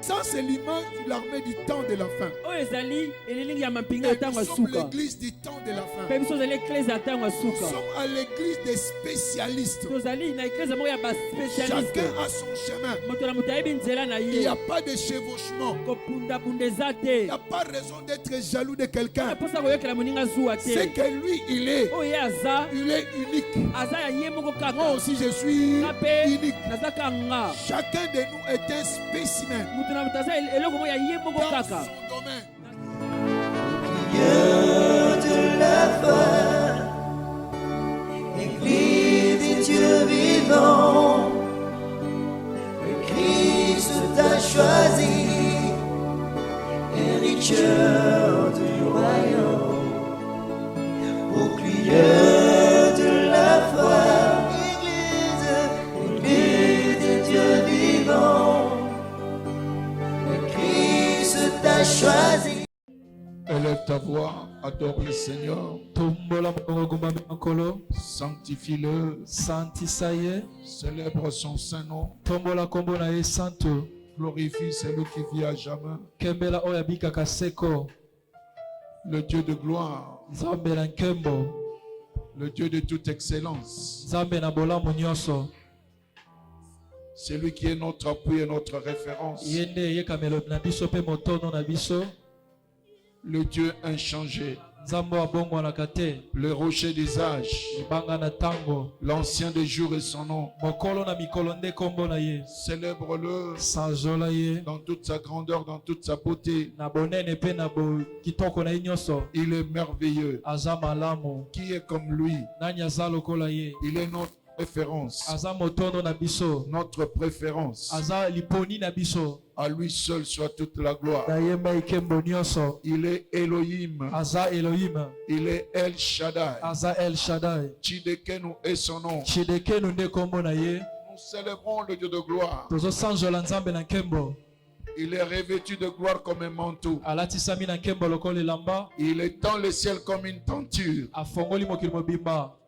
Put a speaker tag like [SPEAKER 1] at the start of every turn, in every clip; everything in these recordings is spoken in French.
[SPEAKER 1] Ça, c'est l'image de l'armée du temps de la fin. Et nous sommes l'église du temps de la fin. Nous sommes à l'église des spécialistes. Chacun a son chemin. Il n'y a pas de chevauchement. Il n'y a pas raison d'être jaloux de quelqu'un. C'est que lui, il est unique. Moi aussi, je suis unique. Chacun de nous est un spécimen. Dans son domaine.
[SPEAKER 2] Dieu de la foi, Église du Dieu vivant, le Christ t'a choisi, héritier du royaume, bouclier de la foi, Église du Dieu vivant, le Christ t'a choisi.
[SPEAKER 1] Élève ta voix, adore le Seigneur. Sanctifie-le. Célèbre son saint nom. Glorifie celui qui vit à jamais. Le Dieu de gloire. Le Dieu de toute excellence. C'est lui qui est notre appui et notre référence. Le Dieu inchangé, le rocher des âges, l'ancien des jours et son nom. Célèbre-le dans toute sa grandeur, dans toute sa beauté. Il est merveilleux. Qui est comme lui? Il est notre référence, notre préférence. À lui seul soit toute la gloire. Il est Elohim. Il est El Shaddai. Chidekenu est son nom. Nous célébrons le Dieu de gloire. Il est revêtu de gloire comme un manteau. Il étend le ciel comme une tenture.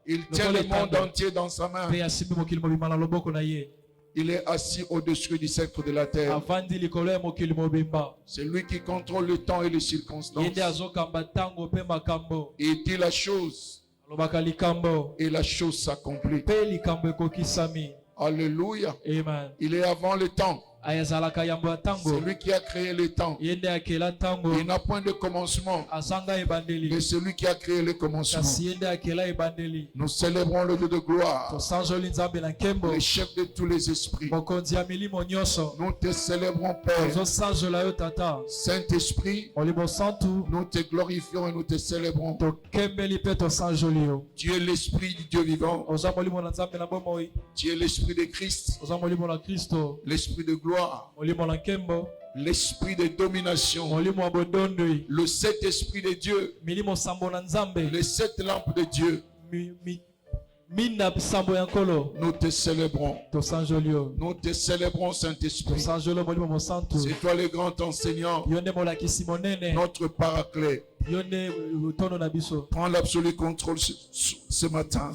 [SPEAKER 1] Il tient le monde entier dans sa main. Il est assis au-dessus du sceptre de la terre. C'est lui qui contrôle le temps et les circonstances. Il dit la chose et la chose s'accomplit. Alléluia.
[SPEAKER 2] Amen.
[SPEAKER 1] Il est avant le temps. C'est lui qui a créé le temps. Il n'a point de commencement. Mais c'est lui qui a créé le commencement. Nous célébrons le Dieu de gloire, le chef de tous les esprits. Nous te célébrons, Père. Saint-Esprit, nous te glorifions et nous te célébrons. Tu es l'esprit du Dieu vivant. Tu es l'esprit de Christ. L'esprit de gloire. L'esprit de domination. Le Saint-Esprit de Dieu. Les 7 lampes de Dieu. Nous te célébrons. Nous te célébrons, Saint-Esprit. C'est toi le grand enseignant, notre paraclet. Prends l'absolu contrôle ce matin.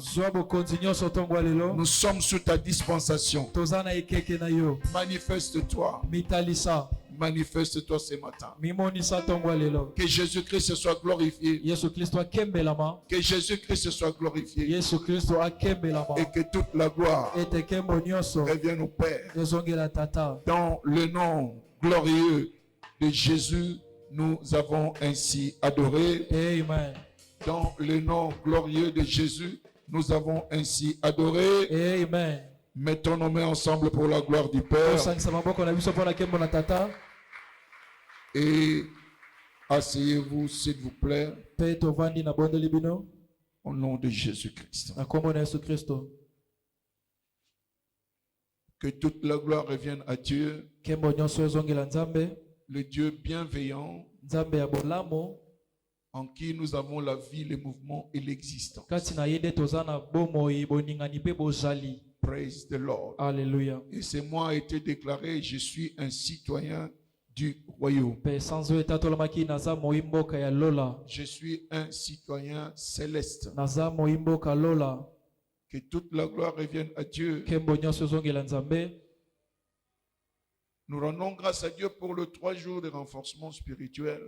[SPEAKER 1] Nous sommes sous ta dispensation. Manifeste-toi. Manifeste-toi ce matin. Que Jésus-Christ soit glorifié. Que Jésus-Christ soit glorifié. Et que toute la gloire revienne au Père. Dans le nom glorieux de Jésus, nous avons ainsi adoré.
[SPEAKER 2] Amen.
[SPEAKER 1] Dans le nom glorieux de Jésus, nous avons ainsi adoré.
[SPEAKER 2] Amen.
[SPEAKER 1] Mettons nos mains ensemble pour la gloire du Père. Et asseyez-vous, s'il vous plaît, au nom de Jésus-Christ. Que toute la gloire revienne à Dieu, le Dieu bienveillant, en qui nous avons la vie, le mouvement et l'existence. Praise the Lord.
[SPEAKER 2] Alléluia.
[SPEAKER 1] Et c'est moi a été déclaré, je suis un citoyen du royaume. Je suis un citoyen céleste. Que toute la gloire revienne à Dieu. Nous rendons grâce à Dieu pour le 3 jours de renforcement spirituel.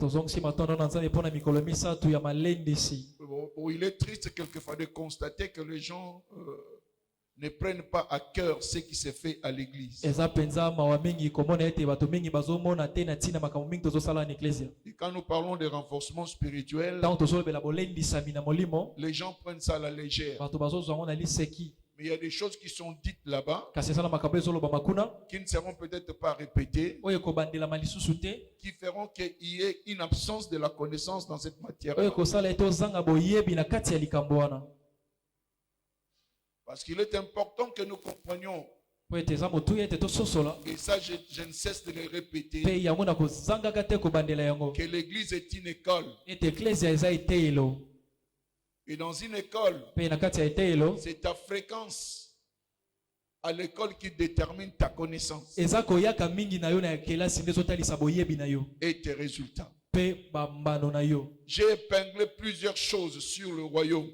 [SPEAKER 1] Il est triste quelquefois de constater que les gens ne prennent pas à cœur ce qui se fait à l'église. Et quand nous parlons de renforcement spirituel, les gens prennent ça à la légère. Mais il y a des choses qui sont dites là-bas, qui ne seront peut-être pas répétées, qui feront qu'il y ait une absence de la connaissance dans cette matière. Parce qu'il est important que nous comprenions, et ça je ne cesse de le répéter, que l'église est une école. Et dans une école, c'est ta fréquence à l'école qui détermine ta connaissance et tes résultats. J'ai épinglé plusieurs choses sur le royaume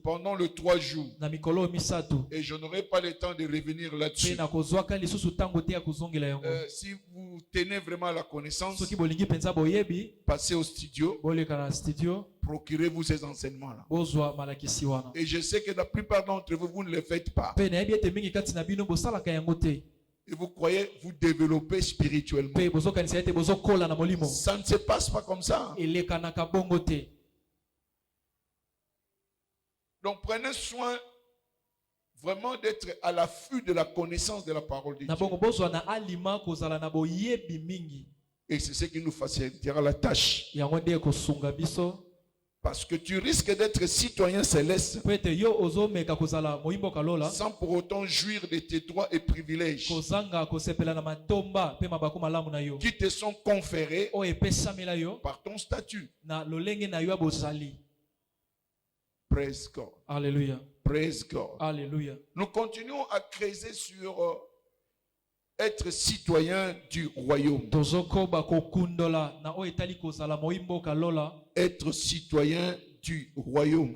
[SPEAKER 1] pendant le 3 jours. Et je n'aurai pas le temps de revenir là-dessus. Si vous tenez vraiment la connaissance, passez au studio, procurez-vous ces enseignements-là. Et je sais que la plupart d'entre vous, vous ne le faites pas. Et vous croyez vous développer spirituellement. Ça ne se passe pas comme ça. Donc prenez soin vraiment d'être à l'affût de la connaissance de la parole de Dieu. Et c'est ce qui nous facilitera la tâche. Parce que tu risques d'être citoyen céleste sans pour autant jouir de tes droits et privilèges qui te sont conférés par ton statut. Praise God.
[SPEAKER 3] Alléluia.
[SPEAKER 1] Praise God.
[SPEAKER 3] Alléluia.
[SPEAKER 1] Nous continuons à creuser sur être citoyen du royaume. Être citoyen du royaume.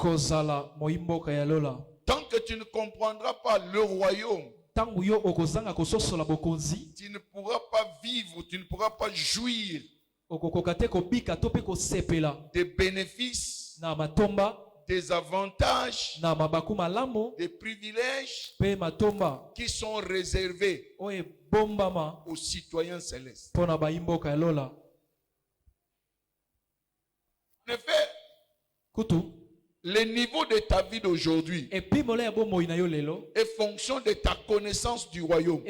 [SPEAKER 1] Tant que tu ne comprendras pas le royaume, tu ne pourras pas vivre, tu ne pourras pas jouir des bénéfices, des avantages, des privilèges qui sont réservés aux citoyens célestes. En effet, le niveau de ta vie d'aujourd'hui est fonction de ta connaissance du royaume.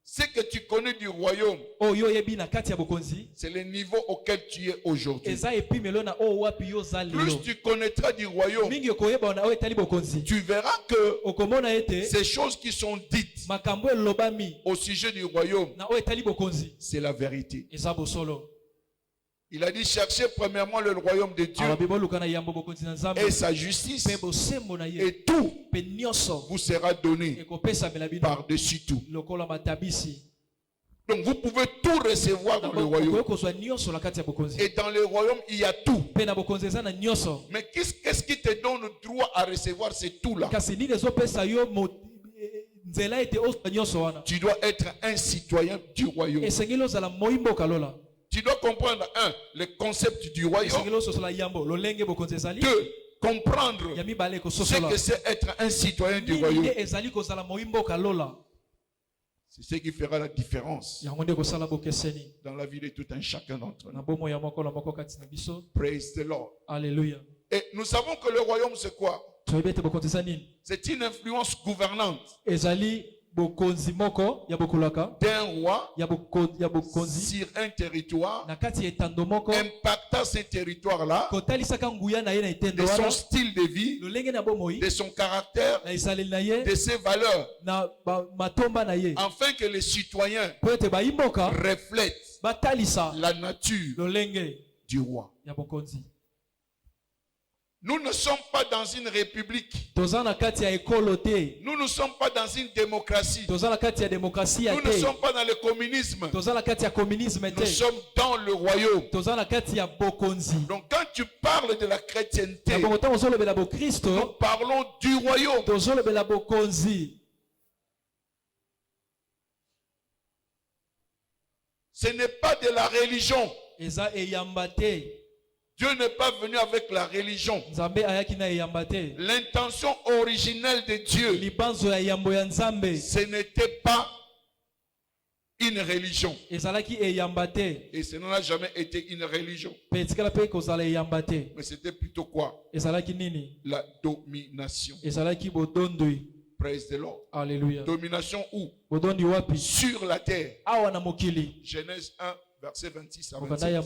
[SPEAKER 1] Ce que tu connais du royaume, c'est le niveau auquel tu es aujourd'hui. Plus tu connaîtras du royaume, tu verras que ces choses qui sont dites au sujet du royaume, c'est la vérité. Il a dit cherchez premièrement le royaume de Dieu et sa justice, et tout vous sera donné par-dessus tout. Donc vous pouvez tout recevoir dans le royaume. Et dans le royaume, il y a tout. Mais qu'est-ce qui te donne le droit à recevoir ce tout-là? Tu dois être un citoyen du royaume. Tu dois comprendre, le concept du royaume. 2, comprendre ce que c'est être un citoyen du royaume. C'est ce qui fera la différence dans la vie de tout un chacun d'entre nous. Praise the Lord.
[SPEAKER 3] Alléluia.
[SPEAKER 1] Et nous savons que le royaume, c'est quoi? C'est une influence gouvernante d'un roi sur un territoire, impactant ce territoire-là, de son style de vie, de son caractère, de ses valeurs, afin que les citoyens reflètent la nature du roi. Nous ne sommes pas dans une république. Nous ne sommes pas dans une démocratie. Nous ne sommes pas dans le communisme. Nous sommes dans le royaume. Donc quand tu parles de la chrétienté, nous parlons du royaume. Ce n'est pas de la religion. Dieu n'est pas venu avec la religion. L'intention originelle de Dieu, ce n'était pas une religion. Et ça n'a jamais été une religion. Mais c'était plutôt quoi? La domination. Praise the Lord.
[SPEAKER 3] Alléluia.
[SPEAKER 1] Domination où? Sur la terre. Genèse 1, verset 26 à 27.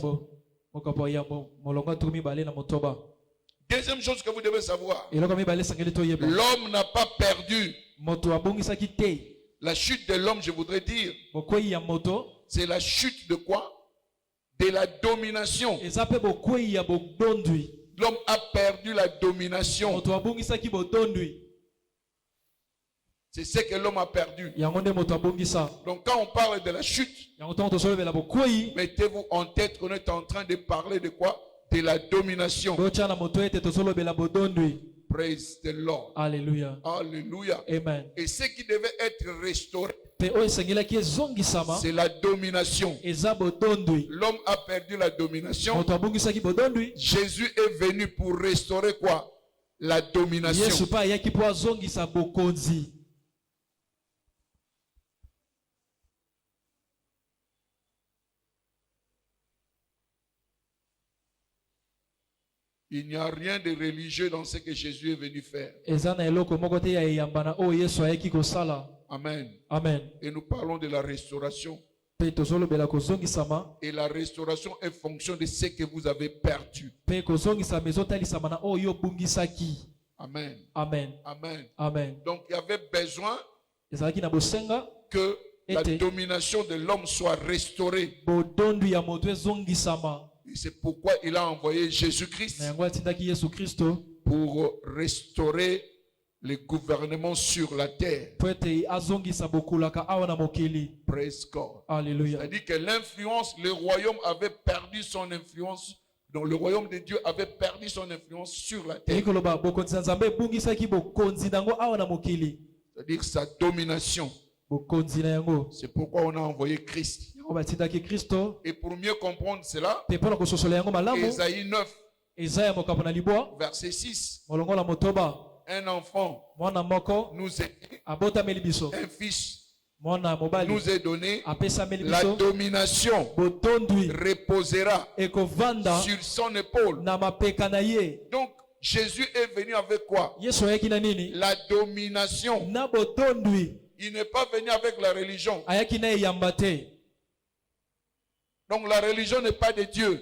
[SPEAKER 1] Deuxième chose que vous devez savoir, l'homme n'a pas perdu. La chute de l'homme, je voudrais dire, c'est la chute de quoi? De la domination. L'homme a perdu la domination. C'est ce que l'homme a perdu. Donc quand on parle de la chute, mettez-vous en tête qu'on est en train de parler de quoi? De la domination. Praise the Lord.
[SPEAKER 3] Alléluia.
[SPEAKER 1] Alléluia.
[SPEAKER 3] Amen.
[SPEAKER 1] Et ce qui devait être restauré, c'est la domination. L'homme a perdu la domination. Jésus est venu pour restaurer quoi? La domination. Il n'y a rien de religieux dans ce que Jésus est venu faire. Amen.
[SPEAKER 3] Amen.
[SPEAKER 1] Et nous parlons de la restauration. Et la restauration est fonction de ce que vous avez perdu. Amen.
[SPEAKER 3] Amen.
[SPEAKER 1] Amen.
[SPEAKER 3] Amen.
[SPEAKER 1] Donc il y avait besoin que la domination de l'homme soit restaurée. Et c'est pourquoi il a envoyé Jésus-Christ pour restaurer le gouvernement sur la terre. Praise God.
[SPEAKER 3] Alléluia.
[SPEAKER 1] C'est-à-dire que l'influence, le royaume avait perdu son influence. Donc le royaume de Dieu avait perdu son influence sur la terre. C'est-à-dire sa domination. C'est pourquoi on a envoyé Christ. Et pour mieux comprendre cela, Ésaïe 9, verset 6. Un enfant nous est dit, un fils nous est donné, la domination reposera sur son épaule. Donc Jésus est venu avec quoi? La domination. Il n'est pas venu avec la religion. Donc la religion n'est pas de Dieu.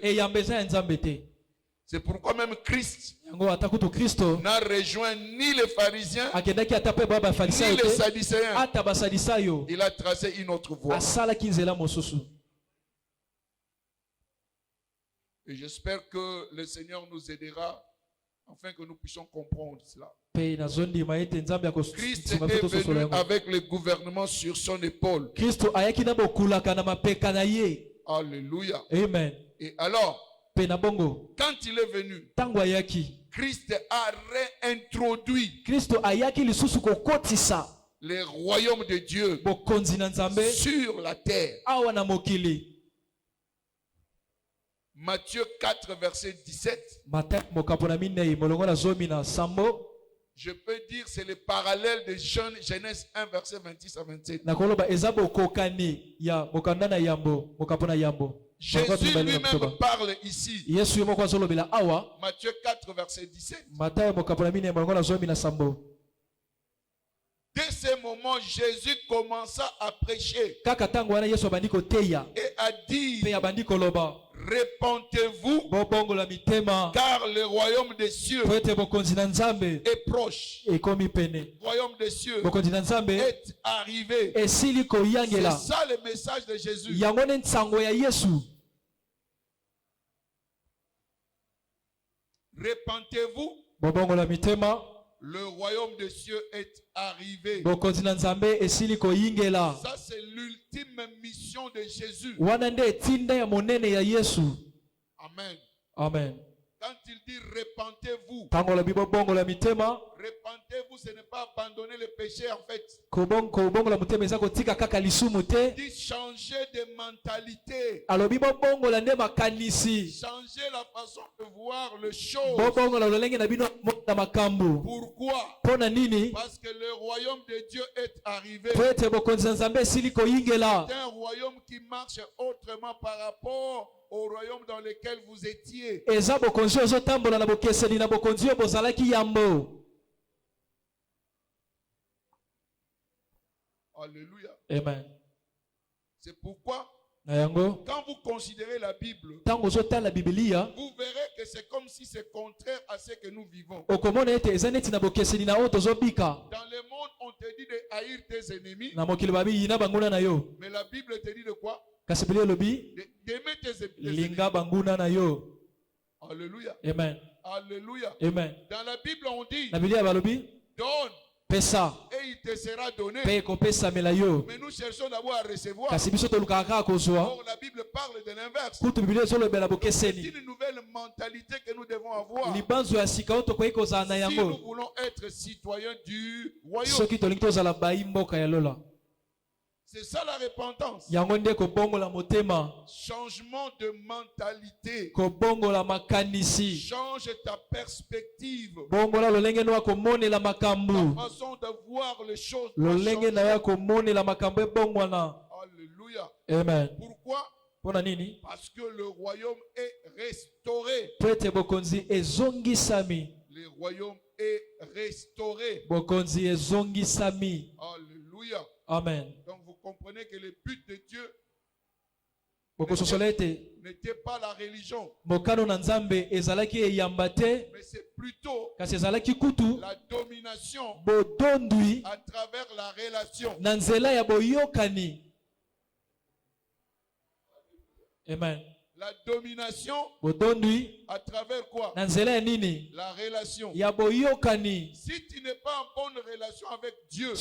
[SPEAKER 1] C'est pourquoi même Christ n'a rejoint ni les pharisiens ni les sadducéens. Il a tracé une autre voie. Et j'espère que le Seigneur nous aidera afin que nous puissions comprendre cela. Christ est venu avec le gouvernement sur son épaule. Alléluia.
[SPEAKER 3] Amen.
[SPEAKER 1] Et alors, quand il est venu, Christ a réintroduit le royaume de Dieu sur la terre. Matthieu 4, verset 17. Je peux dire c'est le parallèle de Genèse 1, verset 26 à 27. Jésus lui-même parle ici. Matthieu 4, verset 17. Dès ce moment, Jésus commença à prêcher et à dire: répentez-vous, car le royaume des cieux est proche. Le royaume des cieux est arrivé. C'est ça le message de Jésus. Répentez-vous, le royaume des cieux est arrivé. Ça, c'est l'ultime mission de Jésus. Amen.
[SPEAKER 3] Amen.
[SPEAKER 1] Quand il dit répentez-vous, repentez-vous, ce n'est pas abandonner le péché en fait.
[SPEAKER 3] Dit
[SPEAKER 1] changer de mentalité. Changer la façon de voir les choses. Pourquoi? Parce que le royaume de Dieu est arrivé. C'est un royaume qui marche autrement par rapport au royaume dans lequel vous étiez. Alléluia.
[SPEAKER 3] Amen.
[SPEAKER 1] C'est pourquoi quand vous considérez la Bible, vous verrez que c'est comme si c'est contraire à ce que nous vivons. Dans le monde, on te dit de haïr tes ennemis. Mais la Bible te dit de quoi? D'aimer tes ennemis. Alléluia.
[SPEAKER 3] Amen.
[SPEAKER 1] Alléluia.
[SPEAKER 3] Amen.
[SPEAKER 1] Dans la Bible, on dit donne.
[SPEAKER 3] Pesa.
[SPEAKER 1] Et il te sera donné.
[SPEAKER 3] Mais
[SPEAKER 1] nous cherchons d'abord à recevoir. Or, la Bible parle de l'inverse. C'est une nouvelle mentalité que nous devons avoir. Si nous voulons être citoyens du royaume. C'est ça la repentance. Changement de mentalité. Change ta perspective. Ta façon de voir les choses. Alléluia.
[SPEAKER 3] Amen.
[SPEAKER 1] Pourquoi? Parce que le royaume est restauré. Le royaume est restauré. Alléluia.
[SPEAKER 3] Amen.
[SPEAKER 1] Donc vous comprenez que le but de Dieu n'était pas la religion. Mais c'est plutôt la domination à travers la relation.
[SPEAKER 3] Amen.
[SPEAKER 1] La domination à travers quoi? La relation. Si tu n'es pas en bonne relation avec Dieu,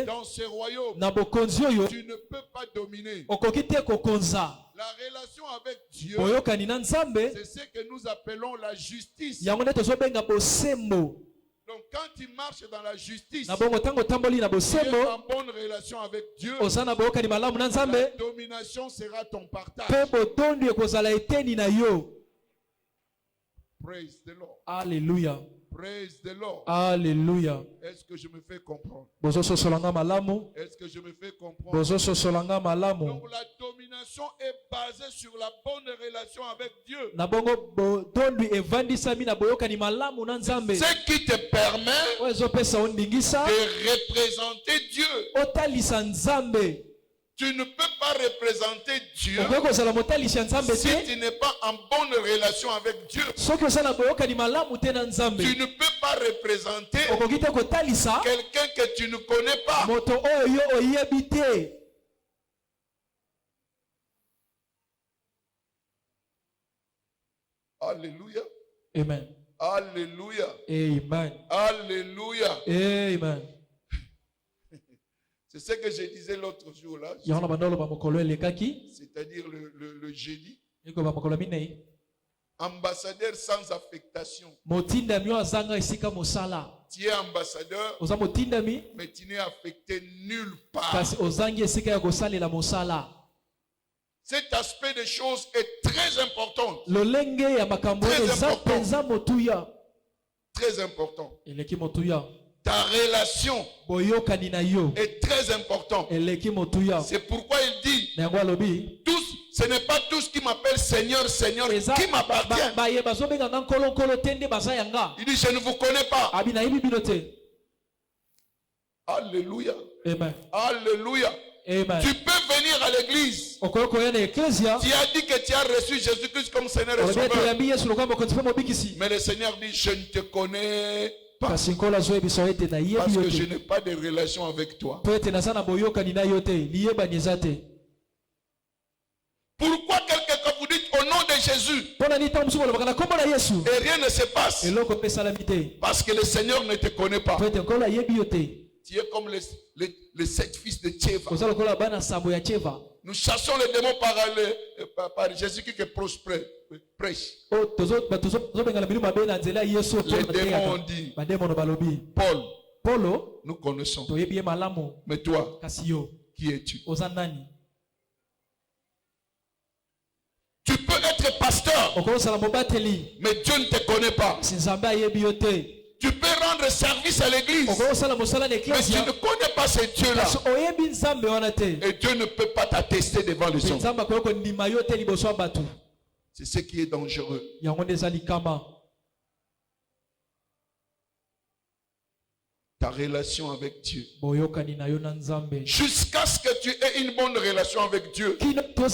[SPEAKER 1] dans ce royaume, tu ne peux pas dominer. La relation avec Dieu, c'est ce que nous appelons la justice. Donc quand tu marches dans la justice, tu es en bonne relation avec Dieu, la domination sera ton partage. Praise the Lord.
[SPEAKER 3] Alléluia.
[SPEAKER 1] Praise the Lord.
[SPEAKER 3] Alléluia.
[SPEAKER 1] Est-ce que je me fais comprendre? Est-ce que je me fais comprendre? Donc la domination est basée sur la bonne relation avec Dieu. Ce qui te permet de représenter Dieu. Tu ne peux pas représenter Dieu si tu n'es pas en bonne relation avec Dieu. Tu ne peux pas représenter quelqu'un que tu ne connais pas. Alléluia.
[SPEAKER 3] Amen.
[SPEAKER 1] Alléluia.
[SPEAKER 3] Amen.
[SPEAKER 1] Alléluia.
[SPEAKER 3] Amen.
[SPEAKER 1] C'est ce que je disais l'autre jour là. C'est-à-dire le jeudi. Ambassadeur sans affectation. Tu es ambassadeur, mais tu n'es affecté nulle part. Cet aspect des choses est très important. Très important. Ta relation est très importante. C'est pourquoi il dit tous, ce n'est pas tous qui m'appellent Seigneur, Seigneur, qui m'appartient. Il dit, je ne vous connais pas. Alléluia.
[SPEAKER 3] Amen.
[SPEAKER 1] Alléluia.
[SPEAKER 3] Amen.
[SPEAKER 1] Tu peux venir à l'église. Tu as dit que tu as reçu Jésus-Christ comme Seigneur et Sauveur. Mais le Seigneur dit, je ne te connais pas. Parce que je n'ai pas de relation avec toi. Pourquoi quelquefois vous dites au nom de Jésus et rien ne se passe? Parce que le Seigneur ne te connaît pas. Tu es comme les 7 fils de Tchéva. Nous chassons les démons par Jésus qui est prospère. prêche. Les démons ont dit, Paul, nous connaissons. Mais toi, qui es-tu? Tu peux être pasteur, mais Dieu ne te connaît pas. Tu peux rendre service à l'église, mais tu ne connais pas ce Dieu-là. Et Dieu ne peut pas t'attester devant les hommes. C'est ce qui est dangereux. Ta relation avec Dieu. Jusqu'à ce que tu aies une bonne relation avec Dieu, tu ne peux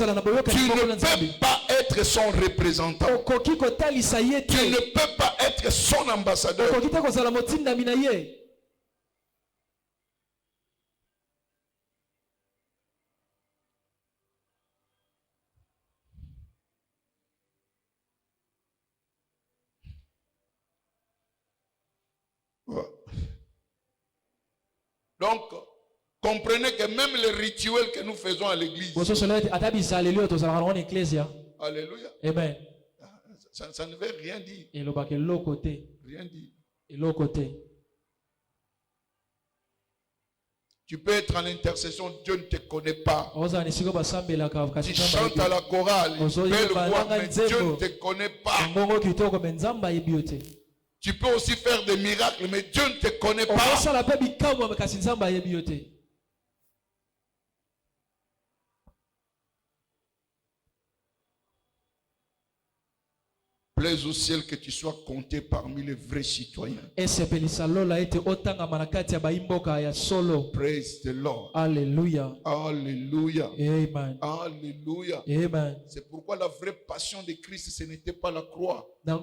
[SPEAKER 1] pas être son représentant. Tu ne peux pas être son ambassadeur. Donc, comprenez que même les rituels que nous faisons à l'église, alléluia,
[SPEAKER 3] amen,
[SPEAKER 1] ça ne veut rien dire. Rien dire. Tu peux être en intercession, Dieu ne te connaît pas. Tu chantes à la chorale, belle voix, mais Dieu ne te connaît pas. Tu peux aussi faire des miracles, mais Dieu ne te connaît pas. Plaise au ciel que tu sois compté parmi les vrais citoyens. Praise the Lord.
[SPEAKER 3] Alléluia.
[SPEAKER 1] Alléluia.
[SPEAKER 3] Amen.
[SPEAKER 1] Alléluia.
[SPEAKER 3] Amen.
[SPEAKER 1] C'est pourquoi la vraie passion de Christ, ce n'était pas la croix. La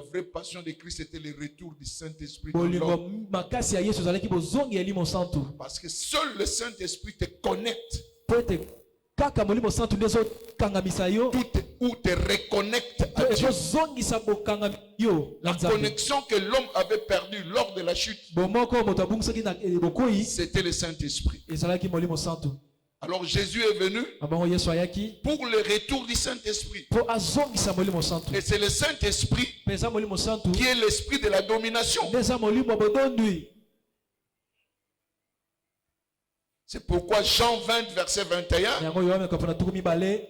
[SPEAKER 1] vraie passion de Christ, c'était le retour du Saint-Esprit dans l'homme. Parce que seul le Saint-Esprit te connecte. Ou te reconnecte à Dieu. La connexion que l'homme avait perdue lors de la chute, c'était le Saint-Esprit. Alors Jésus est venu pour le retour du Saint-Esprit. Et c'est le Saint-Esprit qui est l'esprit de la domination. C'est pourquoi Jean 20, verset 21,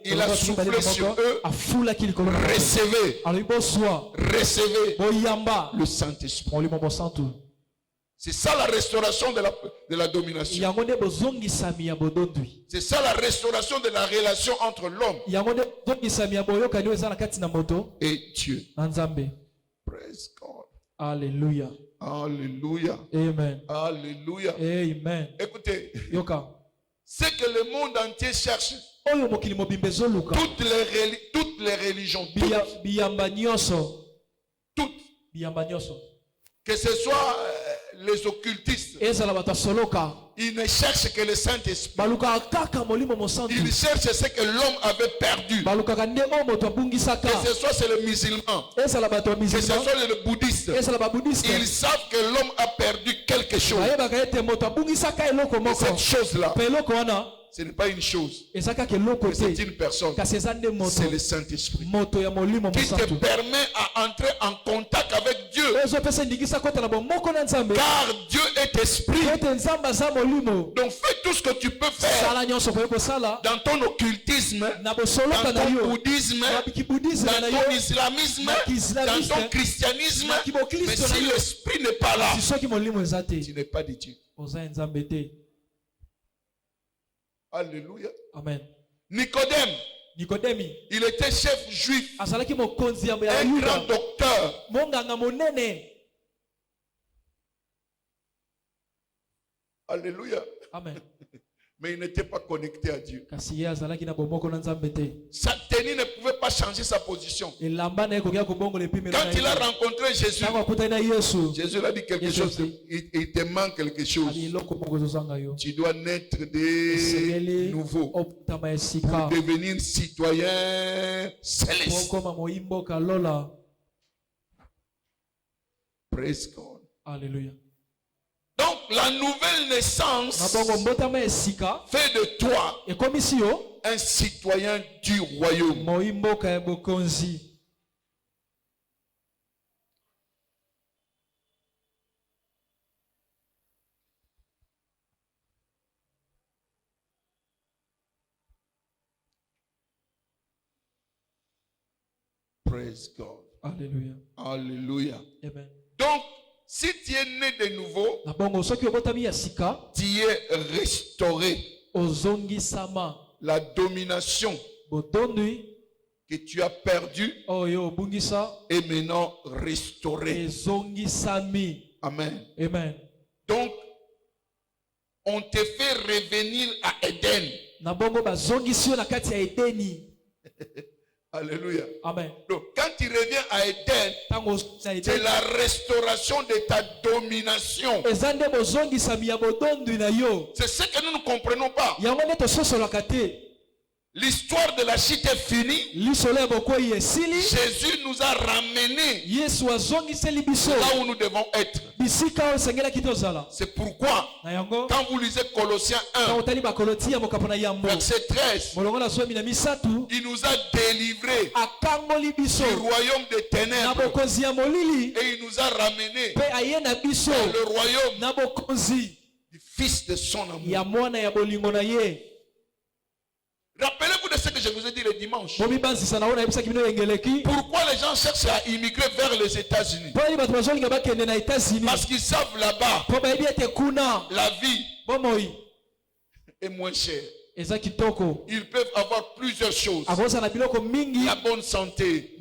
[SPEAKER 1] il a soufflé sur eux, recevez le Saint-Esprit. C'est ça la restauration de la domination. C'est ça la restauration de la relation entre l'homme et Dieu. Praise God.
[SPEAKER 3] Alléluia.
[SPEAKER 1] Alléluia.
[SPEAKER 3] Amen.
[SPEAKER 1] Alléluia.
[SPEAKER 3] Amen.
[SPEAKER 1] Écoutez, ce que le monde entier cherche, toutes les religions, toutes, que ce soit les occultistes, ils ne cherchent que le Saint-Esprit. Ils cherchent ce que l'homme avait perdu. Que ce soit c'est le musulman, que ce soit le bouddhiste, ils savent que l'homme a perdu quelque chose. Et cette chose-là, ce n'est pas une chose, c'est une personne. C'est le Saint-Esprit qui te permet à entrer en contact avec Dieu. Car Dieu est esprit. Donc fais tout ce que tu peux faire dans ton occultisme, dans ton bouddhisme, dans ton islamisme, dans ton christianisme. Mais si l'esprit n'est pas là, tu n'es pas de Dieu. Alléluia.
[SPEAKER 3] Amen.
[SPEAKER 1] Nicodème, il était chef juif, un grand docteur. Alléluia.
[SPEAKER 3] Amen.
[SPEAKER 1] Mais il n'était pas connecté à Dieu.
[SPEAKER 3] Sa
[SPEAKER 1] tenue ne pouvait pas changer sa position. Quand il a rencontré Jésus, Jésus lui a dit quelque chose. Il te manque quelque chose. Tu dois naître de nouveau pour devenir citoyen céleste. Praise God.
[SPEAKER 3] Alléluia.
[SPEAKER 1] Donc la nouvelle naissance fait de toi un citoyen du royaume. Praise God.
[SPEAKER 3] Alléluia.
[SPEAKER 1] Alléluia.
[SPEAKER 3] Amen.
[SPEAKER 1] Donc, si tu es né de nouveau, tu es restauré. La domination que tu as perdue est maintenant restaurée. Amen.
[SPEAKER 3] Amen.
[SPEAKER 1] Donc, on te fait revenir à Éden. Alléluia.
[SPEAKER 3] Amen.
[SPEAKER 1] Donc, quand tu reviens à Éden, c'est la restauration de ta domination. C'est ce que nous ne comprenons pas. L'histoire de la chute est finie. Jésus nous a ramenés là où nous devons être. C'est pourquoi, quand vous lisez Colossiens 1, verset 13, il nous a délivrés du royaume des ténèbres et il nous a ramenés dans le royaume du Fils de son amour. Rappelez-vous de ce que je vous ai dit le dimanche. Pourquoi les gens cherchent à immigrer vers les États-Unis? Parce qu'ils savent là-bas, la vie est moins chère. Ils peuvent avoir plusieurs choses. La bonne santé,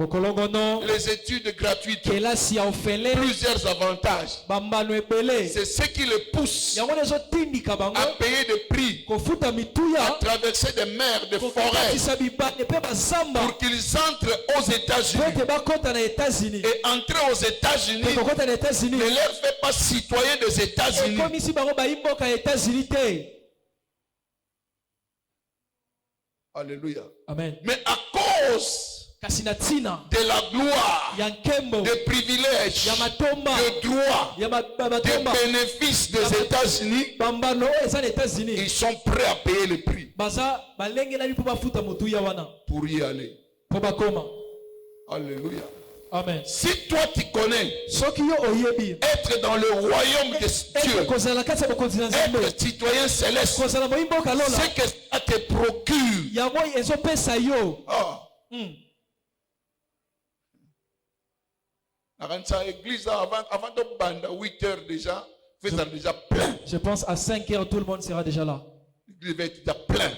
[SPEAKER 1] les études gratuites, plusieurs avantages. C'est ce qui les pousse à payer des prix, à traverser des mers, des forêts, pour qu'ils entrent aux États-Unis. Et entrer aux États-Unis ne leur fait pas citoyen des États-Unis. Alléluia.
[SPEAKER 3] Amen.
[SPEAKER 1] Mais à cause de la gloire, des privilèges, de droits, des bénéfices des États-Unis, ils sont prêts à payer le prix pour y aller. Alléluia.
[SPEAKER 3] Amen.
[SPEAKER 1] Si toi tu connais être dans le royaume de Dieu, être citoyen céleste, c'est que ça te procure. Dans l'église, avant de banda 8 heures déjà, c'est déjà plein.
[SPEAKER 3] Je pense à 5 heures, tout le monde sera déjà là.
[SPEAKER 1] L'église va être déjà plein.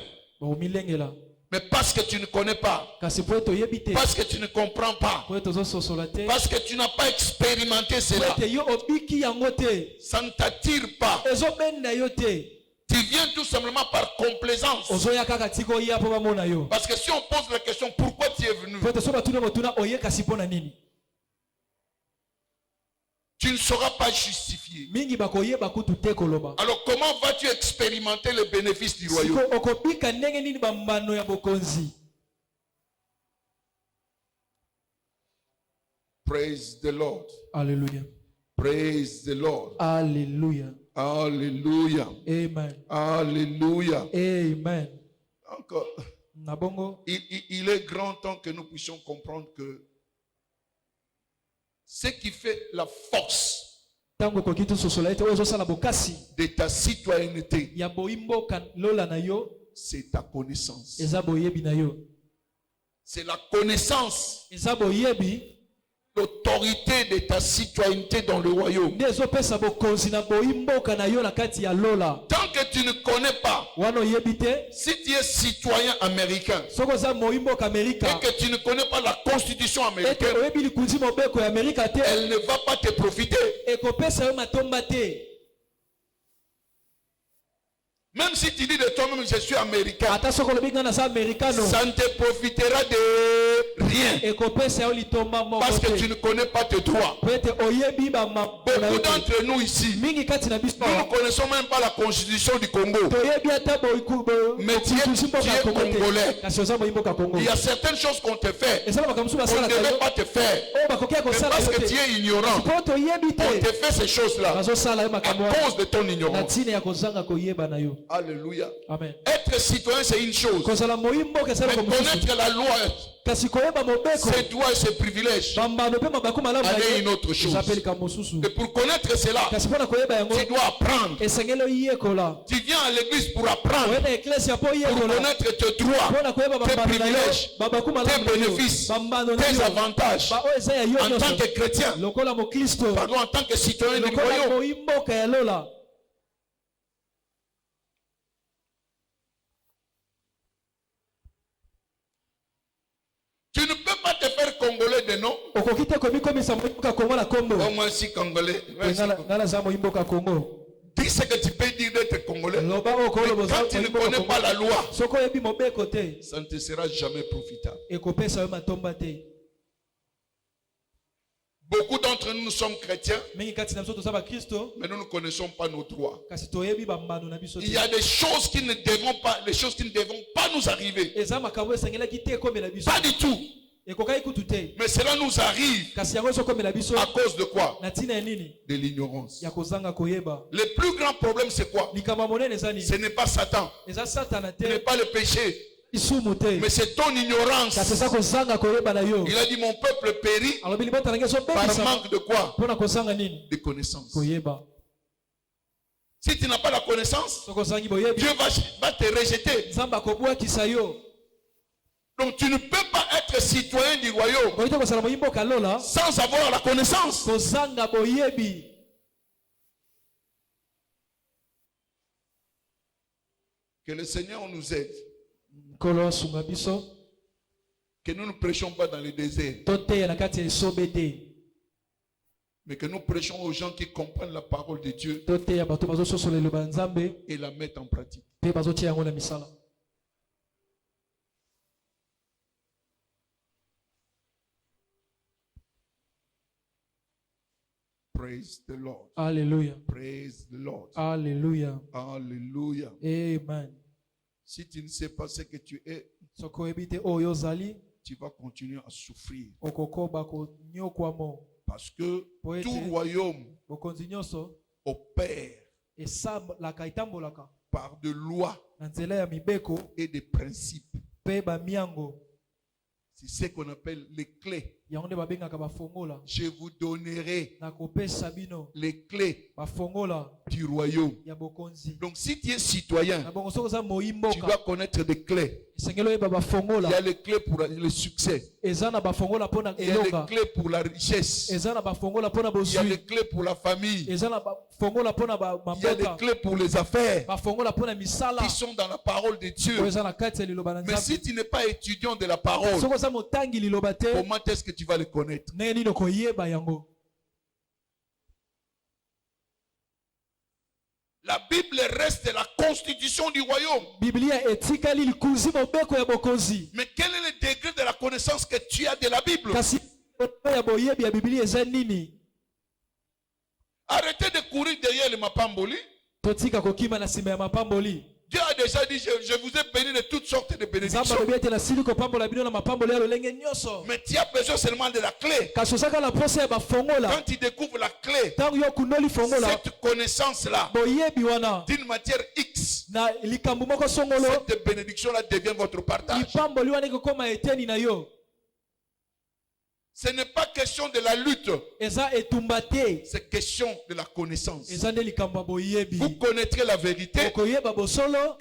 [SPEAKER 1] Mais parce que tu ne connais pas, parce que tu ne comprends pas, parce que tu n'as pas expérimenté cela, ça ne t'attire pas. Tu viens tout simplement par complaisance. Parce que si on pose la question, pourquoi tu es venu, tu ne seras pas justifié. Alors comment vas-tu expérimenter le bénéfice du royaume? Praise the Lord.
[SPEAKER 3] Alléluia.
[SPEAKER 1] Praise the Lord.
[SPEAKER 3] Alléluia.
[SPEAKER 1] Alléluia.
[SPEAKER 3] Amen.
[SPEAKER 1] Alléluia.
[SPEAKER 3] Amen.
[SPEAKER 1] Encore. Il est grand temps que nous puissions comprendre que ce qui fait la force de ta citoyenneté, c'est ta connaissance. C'est la connaissance, l'autorité de ta citoyenneté dans le royaume. Tant que tu ne connais pas, si tu es citoyen américain et que tu ne connais pas la constitution américaine, elle ne va pas te profiter. Même si tu dis de toi-même je suis américain, ça ne te profitera de rien. Parce que tu ne connais pas tes droits. Beaucoup d'entre nous ici, nous ne connaissons même pas la constitution du Congo. Mais tu es congolais. Il y a certaines choses qu'on te fait, on ne devait pas te faire. Mais parce que tu es ignorant, on te fait ces choses-là à cause de ton ignorance. Alléluia.
[SPEAKER 3] Amen.
[SPEAKER 1] Être citoyen, c'est une chose. Mais connaître la loi, ses droits et ses privilèges, c'est une autre chose. Et pour connaître cela, tu dois apprendre. Tu viens à l'église pour apprendre, pour connaître tes droits, tes privilèges, tes bénéfices, tes avantages en tant que chrétien, pardon, en tant que citoyen du royaume. Tu ne peux pas te faire congolais de nom. Au moins si congolais. Dis ce que tu peux dire d'être congolais. Mais quand tu ne connais pas la loi, ça ne te sera jamais profitable. Beaucoup d'entre nous sommes chrétiens, mais nous ne connaissons pas nos droits. Il y a des choses qui ne devront pas nous arriver. Pas du tout. Mais cela nous arrive à cause de quoi? De l'ignorance. Le plus grand problème, c'est quoi? Ce n'est pas Satan. Ce n'est pas le péché. Mais c'est ton ignorance. Il a dit mon peuple périt par manque de quoi? De connaissance. Si tu n'as pas la connaissance, Dieu va te rejeter. Donc tu ne peux pas être citoyen du royaume sans avoir la connaissance. Que le Seigneur nous aide. Que nous ne prêchons pas dans le désert, mais que nous prêchons aux gens qui comprennent la parole de Dieu et la mettent en pratique. Praise the Lord.
[SPEAKER 3] Alléluia.
[SPEAKER 1] Praise the Lord.
[SPEAKER 3] Alléluia.
[SPEAKER 1] Alléluia.
[SPEAKER 3] Amen.
[SPEAKER 1] Si tu ne sais pas ce que tu es, tu vas continuer à souffrir. Parce que tout royaume opère par de lois et des principes. C'est ce qu'on appelle les clés. Je vous donnerai les clés du royaume. Donc si tu es citoyen, tu dois connaître des clés. Il y a les clés pour le succès. Il y a les clés pour la richesse. Il y a les clés pour la famille. Il y a les clés pour les affaires qui sont dans la parole de Dieu. Mais si tu n'es pas étudiant de la parole, comment est-ce que tu vas le connaître? La Bible reste la constitution du royaume. Mais quel est le degré de la connaissance que tu as de la Bible? Arrêtez de courir derrière le mapamboli. Dieu a déjà dit, je vous ai béni de toutes sortes de bénédictions. Mais tu as besoin seulement de la clé. Quand tu découvres la clé, cette connaissance-là, d'une matière X, cette bénédiction-là devient votre partage. Ce n'est pas question de la lutte. C'est question de la connaissance. Vous connaîtrez la vérité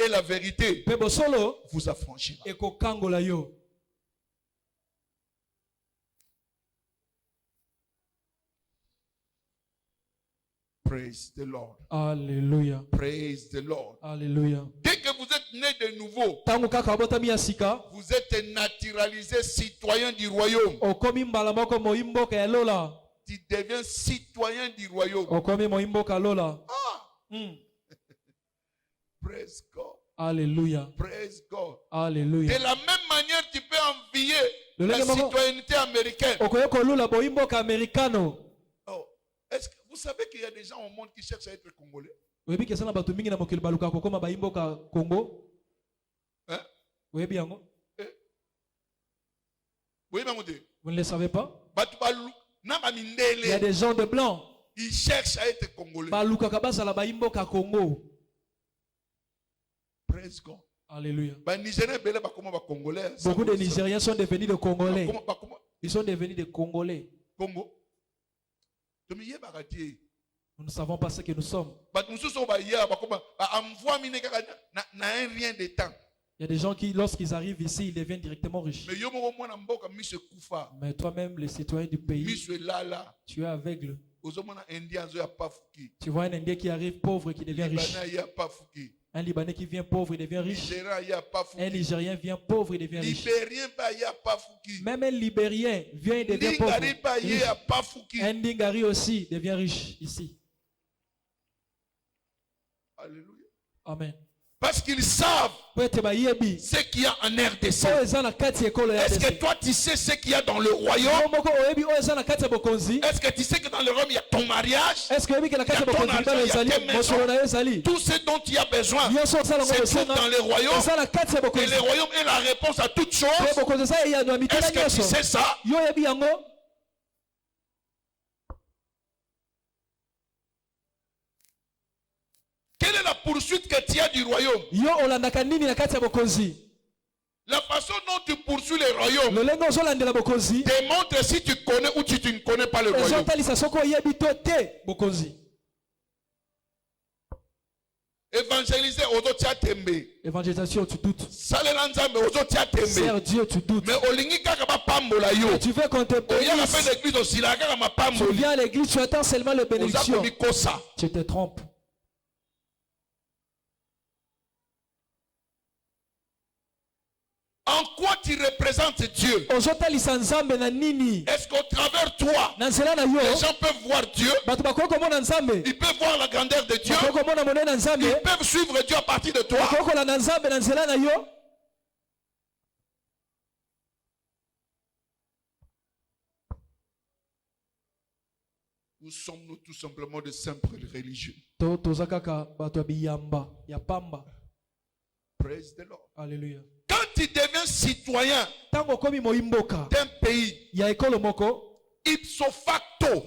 [SPEAKER 1] et la vérité vous affranchira. Praise the Lord.
[SPEAKER 3] Alléluia.
[SPEAKER 1] Praise the Lord.
[SPEAKER 3] Alléluia.
[SPEAKER 1] Dès que vous êtes né de nouveau, vous êtes naturalisé citoyen du royaume. Tu deviens citoyen du royaume. Praise God.
[SPEAKER 3] Alléluia.
[SPEAKER 1] Praise God.
[SPEAKER 3] Alléluia.
[SPEAKER 1] De la même manière, tu peux envier la citoyenneté américaine. Oh, est-ce que vous savez qu'il y a des gens au monde qui cherchent à être congolais? Hein?
[SPEAKER 3] Vous ne le savez pas?
[SPEAKER 1] Il
[SPEAKER 3] y a des gens de blanc.
[SPEAKER 1] Ils cherchent à être congolais. Praise God.
[SPEAKER 3] Alléluia.
[SPEAKER 1] Congolais.
[SPEAKER 3] Beaucoup de Nigériens sont devenus des Congolais. Ils sont devenus des Congolais.
[SPEAKER 1] Congo.
[SPEAKER 3] Nous ne savons pas ce que nous sommes. Il y a des gens qui, lorsqu'ils arrivent ici, ils deviennent directement riches. Mais toi-même, le citoyen du pays, tu es aveugle. Tu vois un Indien qui arrive pauvre et qui devient riche. Un Libanais qui vient pauvre, il devient riche. Un Nigérien vient pauvre, il devient riche. Même un Libérien vient et devient pauvre. Un Lingari aussi devient riche ici.
[SPEAKER 1] Alléluia.
[SPEAKER 3] Amen.
[SPEAKER 1] Parce qu'ils savent ce qu'il y a en RDC. Est-ce que toi tu sais ce qu'il y a dans le royaume? Est-ce que tu sais que dans le royaume il y a ton mariage? Il y a ton argent, il y a tes maisons. Tout ce dont tu as besoin, c'est tout dans le royaume. Et le royaume est la réponse à toutes choses. Est-ce que tu sais ça? Quelle est la poursuite que tu as du royaume? La façon dont tu poursuis le royaume démontre si tu connais ou si tu ne connais pas le royaume. Évangéliser aux autres tembe.
[SPEAKER 3] Évangélisation, tu doutes.
[SPEAKER 1] Sers
[SPEAKER 3] Dieu, tu doutes.
[SPEAKER 1] Mais
[SPEAKER 3] tu veux qu'on te bénisse. Tu viens à l'église, tu attends seulement le bénédiction. Tu te trompes.
[SPEAKER 1] En quoi tu représentes Dieu? Est-ce qu'au travers toi, les gens peuvent voir Dieu? Ils peuvent voir la grandeur de Dieu? Ils peuvent suivre Dieu à partir de toi? Ou sommes-nous tout simplement de simples religieux? Praise the Lord.
[SPEAKER 3] Alléluia.
[SPEAKER 1] Quand tu deviens citoyen d'un pays, ipso facto,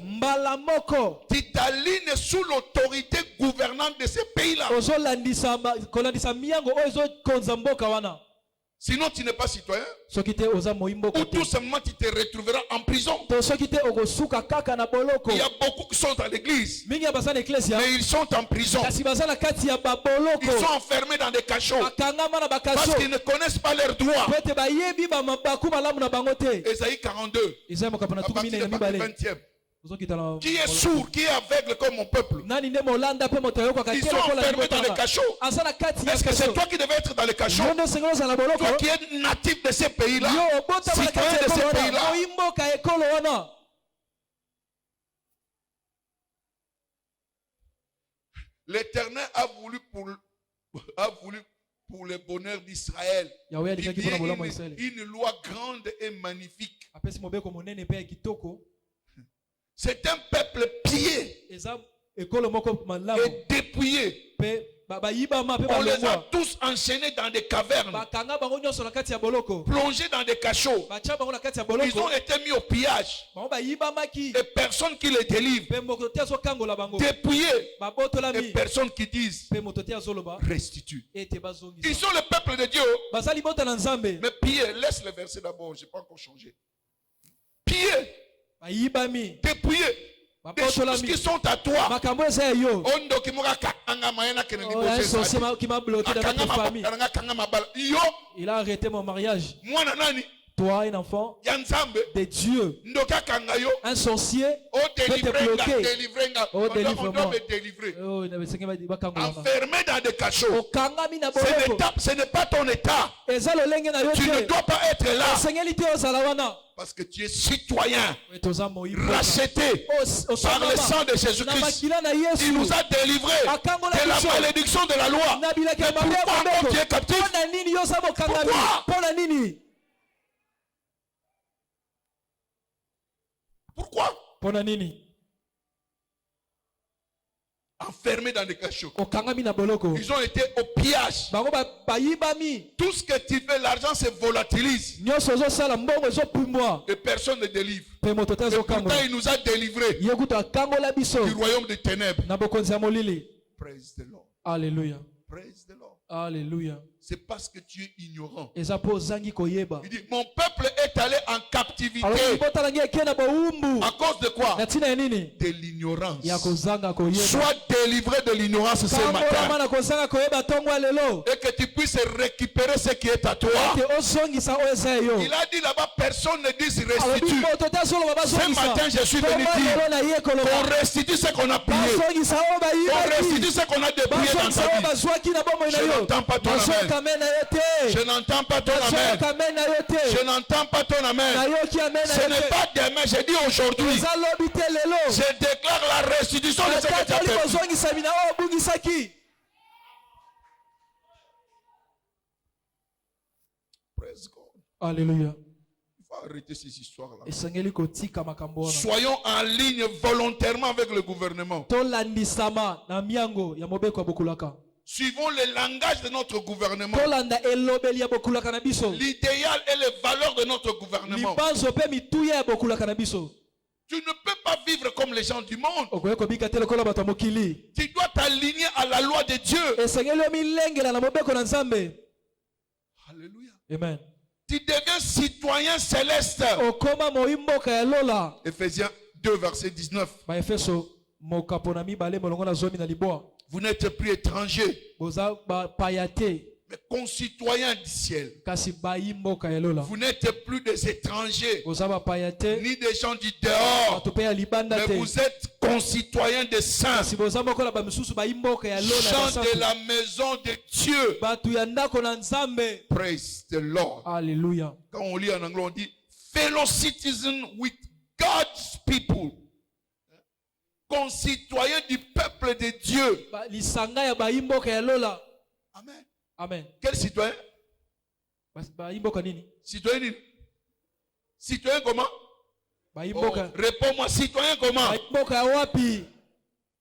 [SPEAKER 1] tu t'alignes sous l'autorité gouvernante de ce pays-là. Sinon, tu n'es pas citoyen. Ou tout simplement, tu te retrouveras en prison. Il y a beaucoup qui sont à l'église, mais ils sont en prison. Ils sont enfermés dans des cachots parce qu'ils ne connaissent pas leurs droits. Ésaïe 42, à partir du 20e. Qui est sourd, qui est aveugle comme mon peuple? Ils sont enfermés dans les cachots. Est-ce que c'est toi qui devais être dans les cachots? Toi qui es natif de ces pays-là, citoyen de ces pays-là. L'Éternel a voulu pour le bonheur d'Israël une loi grande et magnifique. C'est un peuple pillé et dépouillé. On les a tous enchaînés dans des cavernes, plongés dans des cachots. Ils ont été mis au pillage et personne qui les délivre. Dépouillés et personne qui dise restitue. Ils sont le peuple de Dieu. Mais pillés, laisse le verset d'abord, je n'ai pas encore changé. Pillés, dépouillés des choses qui sont à toi.
[SPEAKER 3] Il a arrêté mon mariage. Toi, un enfant de Dieu, un sorcier peut te bloquer. Oh, délivre-moi.
[SPEAKER 1] Enfermé dans des cachots. Ce n'est pas ton état. Tu ne dois pas être là. Parce que tu es citoyen, racheté par le sang de Jésus-Christ. Il nous a délivrés de la malédiction de la loi. Mais pourquoi encore tu es captif? Pourquoi? Enfermés dans des cachots. Ils ont été au pillage. Tout ce que tu fais, l'argent se volatilise. Et personne ne délivre. Et pourtant, il nous a délivrés du royaume des ténèbres.
[SPEAKER 3] Praise
[SPEAKER 1] the Lord.
[SPEAKER 3] Alléluia.
[SPEAKER 1] Praise the Lord.
[SPEAKER 3] Alléluia.
[SPEAKER 1] C'est parce que tu es ignorant.
[SPEAKER 3] Il dit,
[SPEAKER 1] mon peuple est allé en captivité. À cause de quoi? De l'ignorance. Sois délivré de l'ignorance ce matin. Et que tu puisses récupérer ce qui est à toi. Il a dit là-bas, personne ne dit restitue. Ce matin, je suis venu dire qu'on restitue ce qu'on a pillé. Qu'on restitue ce qu'on a dépouillé dans sa vie. Je n'entends pas ton amen. Je n'entends pas ton amen. Je n'entends pas ton amen. Ce n'est pas demain, j'ai dit aujourd'hui. Je déclare la restitution de ce que tu as perdu. Praise God.
[SPEAKER 3] Alléluia.
[SPEAKER 1] Il faut arrêter ces histoires-là. Soyons en ligne volontairement avec le gouvernement. Suivons le langage de notre gouvernement. L'idéal et les valeurs de notre gouvernement. Tu ne peux pas vivre comme les gens du monde. Tu dois t'aligner à la loi de Dieu. Alléluia.
[SPEAKER 3] Amen.
[SPEAKER 1] Tu deviens citoyen céleste. Ephésiens 2, verset 19. Vous n'êtes plus étrangers, mais concitoyens du ciel. Vous n'êtes plus des étrangers, ni des gens du dehors, mais vous êtes concitoyens des saints, gens de la maison de Dieu. Praise the Lord.
[SPEAKER 3] Alléluia.
[SPEAKER 1] Quand on lit en anglais, on dit fellow citizen with God's people. Concitoyens du peuple de Dieu. Amen.
[SPEAKER 3] Amen.
[SPEAKER 1] Quel citoyen? Citoyen. Citoyen comment? Oh, réponds-moi, citoyen comment?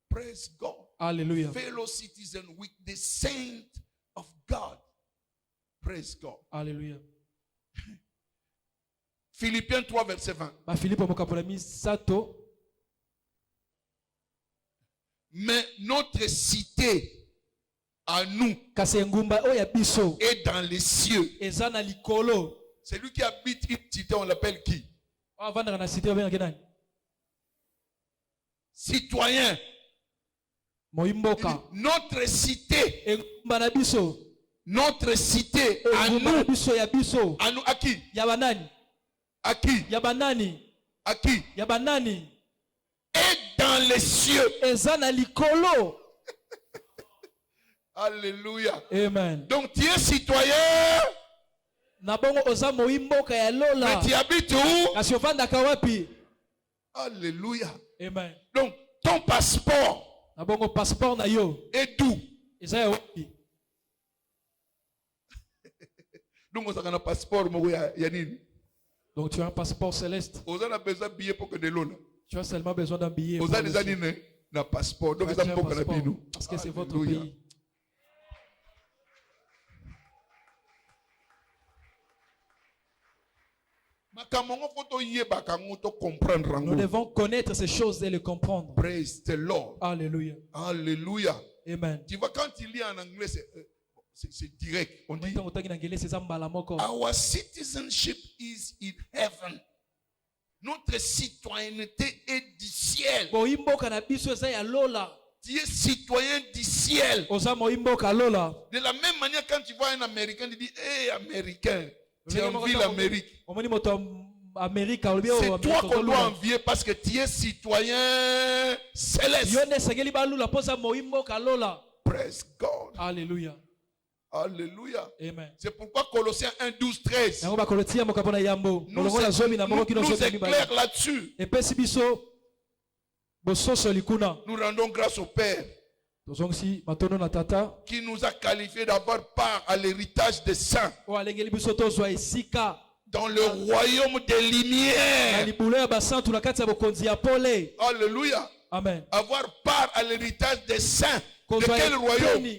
[SPEAKER 1] Praise God.
[SPEAKER 3] Alléluia.
[SPEAKER 1] Fellow citizen with the saint of God. Praise God.
[SPEAKER 3] Alléluia.
[SPEAKER 1] Philippiens 3, verset 20. Mais notre cité à nous est dans les cieux. Celui qui habite une cité, on l'appelle qui? Citoyen. Notre cité. Notre cité à nous. À nous, à qui? À qui? À qui? Est dans les cieux. Alléluia.
[SPEAKER 3] Amen.
[SPEAKER 1] Donc tu es citoyen. Mais tu habites où? Alléluia.
[SPEAKER 3] Amen.
[SPEAKER 1] Donc ton passeport est d'où? Donc on a un passeport.
[SPEAKER 3] Donc tu as un passeport céleste.
[SPEAKER 1] On a besoin de billets pour que de l'eau.
[SPEAKER 3] Tu as seulement besoin d'un billet.
[SPEAKER 1] On a des années un passeport. Donc
[SPEAKER 3] parce que c'est votre pays. Nous devons connaître ces choses et les comprendre.
[SPEAKER 1] Praise the Lord.
[SPEAKER 3] Alléluia.
[SPEAKER 1] Alléluia.
[SPEAKER 3] Amen.
[SPEAKER 1] Tu vois, quand il lit en anglais, c'est direct. On dit our citizenship is in heaven. Notre citoyenneté est du ciel. Tu es citoyen du ciel. De la même manière, quand tu vois un Américain, tu dis, hé, Américain, tu envies l'Amérique. C'est toi qu'on doit envier parce que tu es citoyen céleste. Praise God.
[SPEAKER 3] Alléluia.
[SPEAKER 1] Alléluia.
[SPEAKER 3] Amen.
[SPEAKER 1] C'est pourquoi Colossiens 1, 12, 13 nous éclaire là-dessus. Nous rendons grâce au Père qui nous a qualifiés d'avoir part à l'héritage des saints dans le royaume des lumières. Alléluia.
[SPEAKER 3] Amen.
[SPEAKER 1] Avoir part à l'héritage des saints. De quel royaume?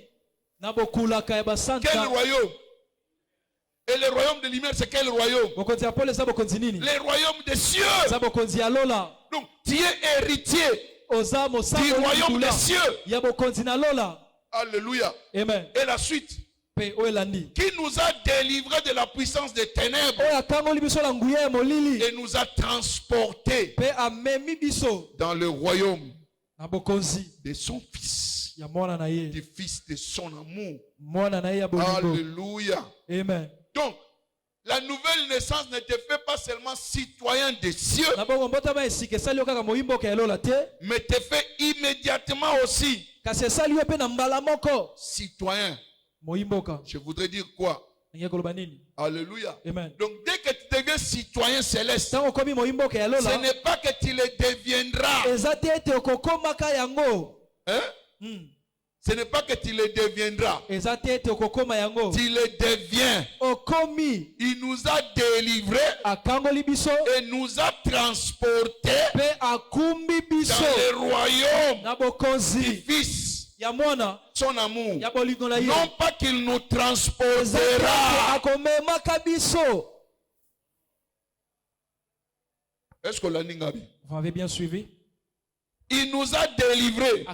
[SPEAKER 1] Quel royaume? Et le royaume des lumières, c'est quel royaume? Les royaumes des cieux. Donc, tu es héritier du royaume des cieux.
[SPEAKER 3] Alléluia.
[SPEAKER 1] Amen. Et la suite. qui nous a délivrés de la puissance des ténèbres et nous a transportés dans le royaume de son Fils, du Fils de son amour. Alléluia.
[SPEAKER 3] Amen.
[SPEAKER 1] Donc, la nouvelle naissance ne te fait pas seulement citoyen des cieux, mais te fait immédiatement aussi citoyen. Je voudrais dire quoi? Alléluia.
[SPEAKER 3] Amen.
[SPEAKER 1] Donc dès que tu deviens citoyen céleste, ce n'est pas que tu le deviendras. Hein? Ce n'est pas que tu le deviendras. Tu le deviens. Il nous a délivrés et nous a transportés dans le royaume du Fils. Son amour. Non pas qu'il nous transportera. Est-ce que
[SPEAKER 3] vous avez bien suivi?
[SPEAKER 1] Il nous a délivrés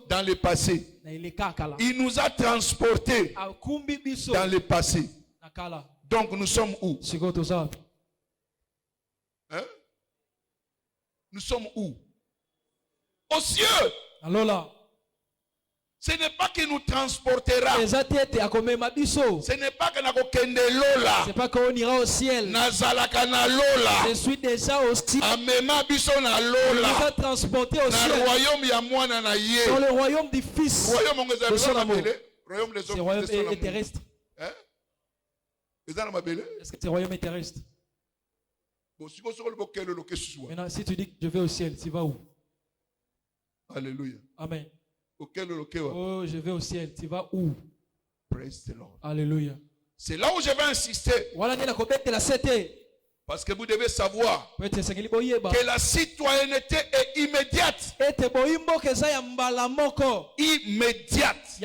[SPEAKER 1] dans le passé. Il nous a transportés dans le passé. Donc nous sommes où? Hein? Nous sommes où? Aux cieux. Ce n'est pas qu'il nous transportera. Ce n'est pas que nous kende lola.
[SPEAKER 3] C'est pas qu'on ira au ciel.
[SPEAKER 1] Nazalaka na lola.
[SPEAKER 3] Je suis déjà au ciel.
[SPEAKER 1] Amema biso na
[SPEAKER 3] Il
[SPEAKER 1] lola.
[SPEAKER 3] nous a transporté au ciel.
[SPEAKER 1] Dans le royaume ya mwana na ye.
[SPEAKER 3] Dans le royaume du Fils.
[SPEAKER 1] Royaume
[SPEAKER 3] de son amour.
[SPEAKER 1] Royaume des
[SPEAKER 3] Ce royaume est terrestre.
[SPEAKER 1] Hein?
[SPEAKER 3] Est-ce que ce royaume est terrestre? Maintenant, si tu dis que je vais au ciel, tu vas où?
[SPEAKER 1] Alléluia.
[SPEAKER 3] Amen.
[SPEAKER 1] Oh,
[SPEAKER 3] je vais au ciel. Tu vas où?
[SPEAKER 1] Praise the Lord.
[SPEAKER 3] Alléluia.
[SPEAKER 1] C'est là où je vais insister. Parce que vous devez savoir que la citoyenneté est immédiate. Immédiate.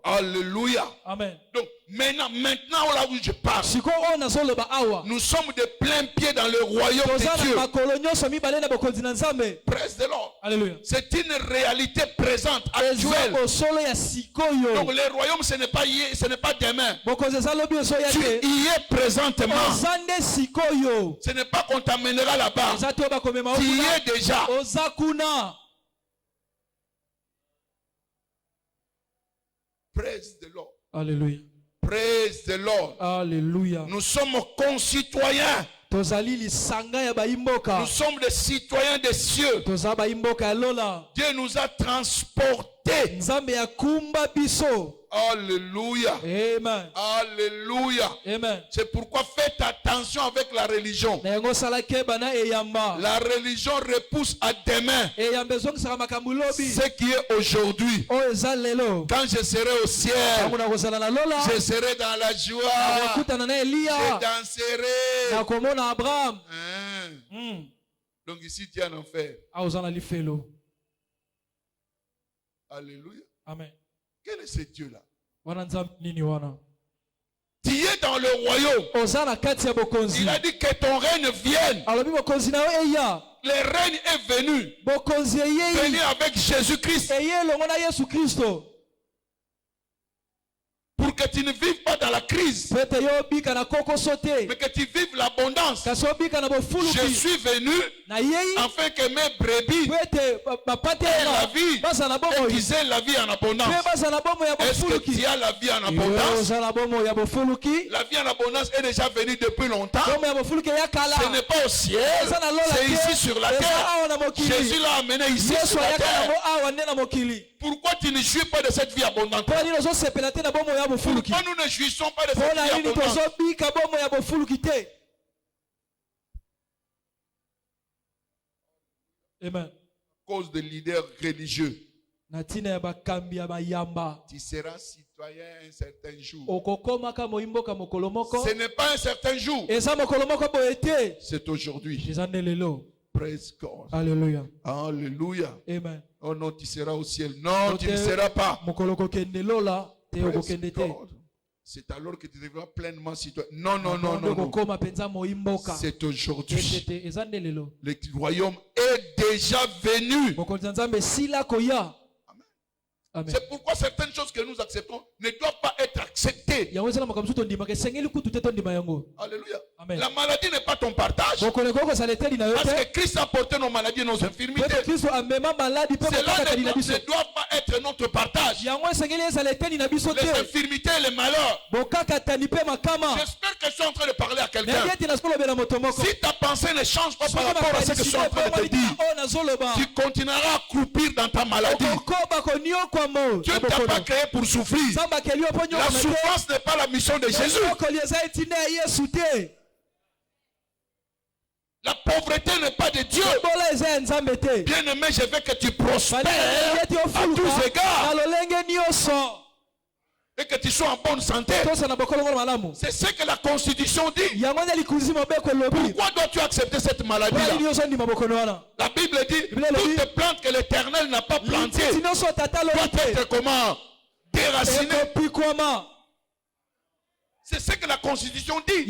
[SPEAKER 1] Alléluia.
[SPEAKER 3] Amen.
[SPEAKER 1] Donc maintenant là où je parle, nous sommes de plein pied dans le royaume de Dieu. Praise the Lord.
[SPEAKER 3] Alléluia.
[SPEAKER 1] C'est une réalité présente, actuelle. Donc le royaume, ce n'est pas hier, ce n'est pas demain. Tu y es présentement. Ce n'est pas qu'on t'amènera là-bas. Tu y es déjà. Praise the Lord.
[SPEAKER 3] Alléluia.
[SPEAKER 1] Praise the Lord.
[SPEAKER 3] Alléluia.
[SPEAKER 1] Nous sommes concitoyens. Nous sommes des citoyens des cieux. Dieu nous a transportés. Alléluia.
[SPEAKER 3] Amen.
[SPEAKER 1] Alléluia.
[SPEAKER 3] Amen.
[SPEAKER 1] C'est pourquoi faites attention avec la religion. La religion repousse à demain ce qui est aujourd'hui. Quand je serai au ciel, je serai dans la joie. Je danserai. Donc ici tu es en enfer. Alléluia.
[SPEAKER 3] Amen.
[SPEAKER 1] Quel est ce Dieu-là?
[SPEAKER 3] Tu
[SPEAKER 1] es dans le royaume. Il a dit que ton règne vienne. Le règne est venu. Venu avec Jésus-Christ. Pour que tu ne vives pas dans la crise, mais que tu vives l'abondance. Je suis venu afin que mes brebis aient la vie et qu'ils aient la vie en abondance. Est-ce que tu as la vie en abondance? La vie en abondance est déjà venue depuis longtemps. Ce n'est pas au ciel, c'est ici sur la terre. Jésus l'a amené ici sur la terre. Pourquoi tu ne jouis pas de cette vie abondante? Pourquoi nous ne jouissons pas de cette vie abondante?
[SPEAKER 3] Amen.
[SPEAKER 1] À cause des leaders religieux, tu seras citoyen un certain jour. Ce n'est pas un certain jour, c'est aujourd'hui. Praise God.
[SPEAKER 3] Alléluia.
[SPEAKER 1] Alléluia.
[SPEAKER 3] Amen.
[SPEAKER 1] Oh non, tu seras au ciel. Non, tu ne seras pas. C'est alors que tu deviendras pleinement citoyen. Non, non, non, non, non. C'est aujourd'hui. Le royaume est déjà venu.
[SPEAKER 3] Amen.
[SPEAKER 1] C'est pourquoi certaines choses que nous acceptons ne doivent pas être acceptées. Alléluia. Amen. La maladie n'est pas ton partage. Parce que Christ a porté nos maladies et nos infirmités. Cela ne doit pas être notre partage. Les infirmités et les malheurs. J'espère que je suis en train de parler à quelqu'un. Si ta pensée ne change pas par rapport à ce que je suis en train de te dire, tu continueras à croupir dans ta maladie. Dieu ne t'a pas créé pour souffrir. La souffrance n'est pas la mission de Jésus. La pauvreté n'est pas de Dieu. Bien-aimé, je veux que tu prospères à tous égards. Et que tu sois en bonne santé. C'est ce que la Constitution dit. Pourquoi dois-tu accepter cette maladie-là? La Bible dit, toute plante que l'Éternel n'a pas plantée doit être comment? Déracinée. C'est ce que la Constitution dit.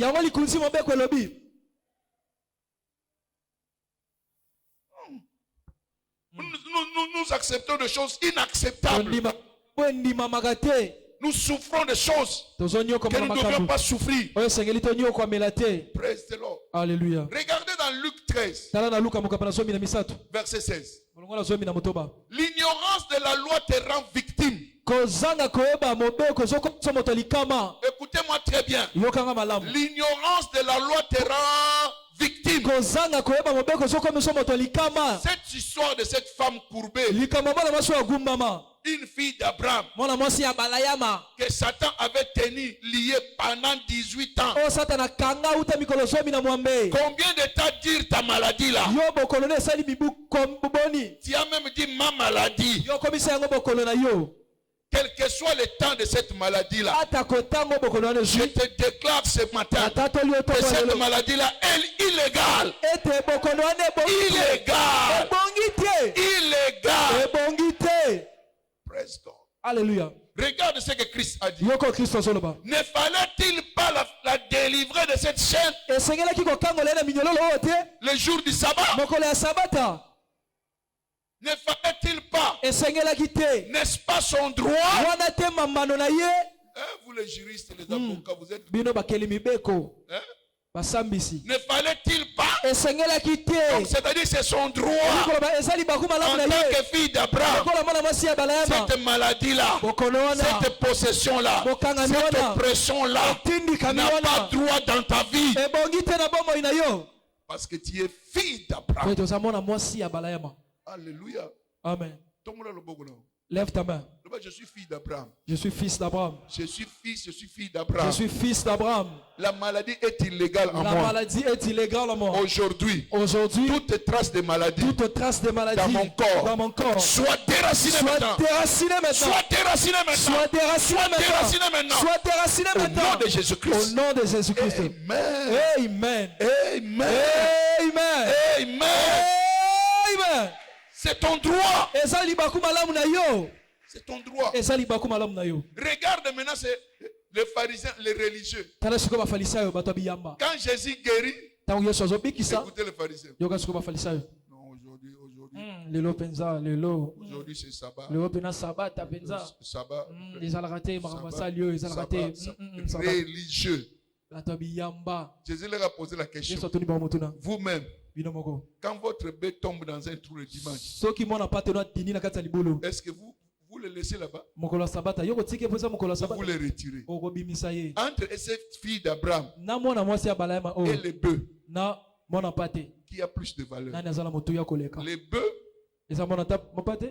[SPEAKER 1] Nous acceptons des choses inacceptables. Nous souffrons de choses que nous ne devions pas souffrir. Praise the Lord.
[SPEAKER 3] Alléluia.
[SPEAKER 1] Regardez dans Luc 13, verset 16. L'ignorance de la loi te rend victime. Écoutez-moi très bien. L'ignorance de la loi te rend victime. Cette histoire de cette femme courbée, une fille d'Abraham, que Satan avait tenu liée pendant 18 ans. Combien de temps dire ta maladie là? Tu as même dit ma maladie. Quel que soit le temps de cette maladie-là, je te déclare ce matin que cette maladie-là est illégale. Illégale. Praise God.
[SPEAKER 3] Alléluia.
[SPEAKER 1] Regarde ce que Christ a dit. Ne fallait-il pas la délivrer de cette chaîne le jour du sabbat? Ne fallait-il pas, n'est-ce pas son droit? Vous les juristes, les avocats, vous êtes... Ne fallait-il pas? Donc c'est-à-dire c'est son droit en tant que fille d'Abraham. Cette maladie-là, cette possession-là, cette oppression-là n'a pas droit dans ta vie. Parce que tu es fille d'Abraham. Alléluia.
[SPEAKER 3] Amen.
[SPEAKER 1] Lève ta main. Je suis fille d'Abraham.
[SPEAKER 3] Je suis fils d'Abraham.
[SPEAKER 1] Je suis fille d'Abraham.
[SPEAKER 3] Je suis fils d'Abraham.
[SPEAKER 1] La maladie est illégale en moi.
[SPEAKER 3] La maladie est illégale en moi.
[SPEAKER 1] Aujourd'hui, toute trace de maladie, dans mon corps, soit déracinée maintenant. Soit déracinée maintenant. Au nom de Jésus-Christ.
[SPEAKER 3] Au nom de Jésus-Christ.
[SPEAKER 1] Amen.
[SPEAKER 3] Amen.
[SPEAKER 1] Amen.
[SPEAKER 3] Amen.
[SPEAKER 1] Amen. C'est ton droit. C'est ton droit. Regarde maintenant les pharisiens, les religieux. Quand Jésus guérit, écoutez les pharisiens. Non, aujourd'hui c'est sabbat. Religieux. Jésus leur a posé la question. Vous-même, quand votre bébé tombe dans un trou le dimanche, est-ce que vous le laissez là-bas? Vous le retirez? Entre cette fille d'Abraham et les bœufs, qui a plus de valeur? Les bœufs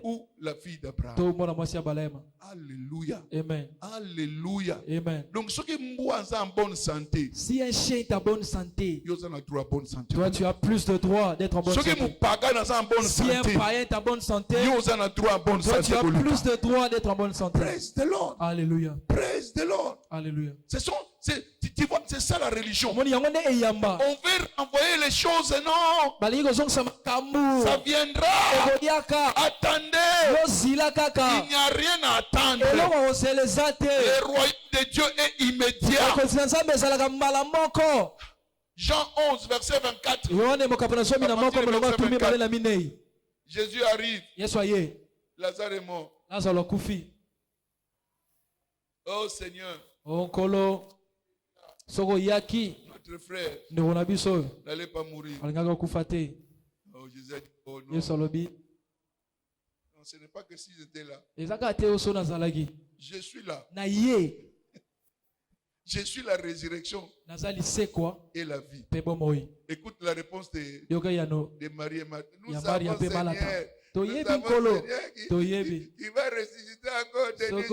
[SPEAKER 1] ou la fille d'Abraham? Alléluia.
[SPEAKER 3] Amen.
[SPEAKER 1] Alléluia.
[SPEAKER 3] Amen.
[SPEAKER 1] Donc ceux qui sont en bonne santé,
[SPEAKER 3] si un chien est en bonne santé,
[SPEAKER 1] toi
[SPEAKER 3] tu as plus de droit d'être en bonne santé.
[SPEAKER 1] Si
[SPEAKER 3] un païen est en bonne santé,
[SPEAKER 1] toi
[SPEAKER 3] tu as plus de droit d'être en bonne santé.
[SPEAKER 1] Praise the Lord.
[SPEAKER 3] Alléluia.
[SPEAKER 1] Praise the Lord.
[SPEAKER 3] Alléluia.
[SPEAKER 1] Tu vois, c'est ça la religion. On veut envoyer les choses, non. Ça viendra. Attendez. Il n'y a rien à attendre. Le royaume de Dieu est immédiat. Jean 11, verset 24. Jésus arrive. Lazare est mort. Oh Seigneur.
[SPEAKER 3] Onkolo. Soko yaki.
[SPEAKER 1] Notre frère.
[SPEAKER 3] N'allez
[SPEAKER 1] pas mourir.
[SPEAKER 3] Oh
[SPEAKER 1] Jésus a dit, oh non. Non, ce n'est pas que si j'étais là. Je suis là. Je suis la résurrection et la vie. Écoute la réponse de Marie et Marthe. Nous savons Seigneur qui va ressusciter encore des jours.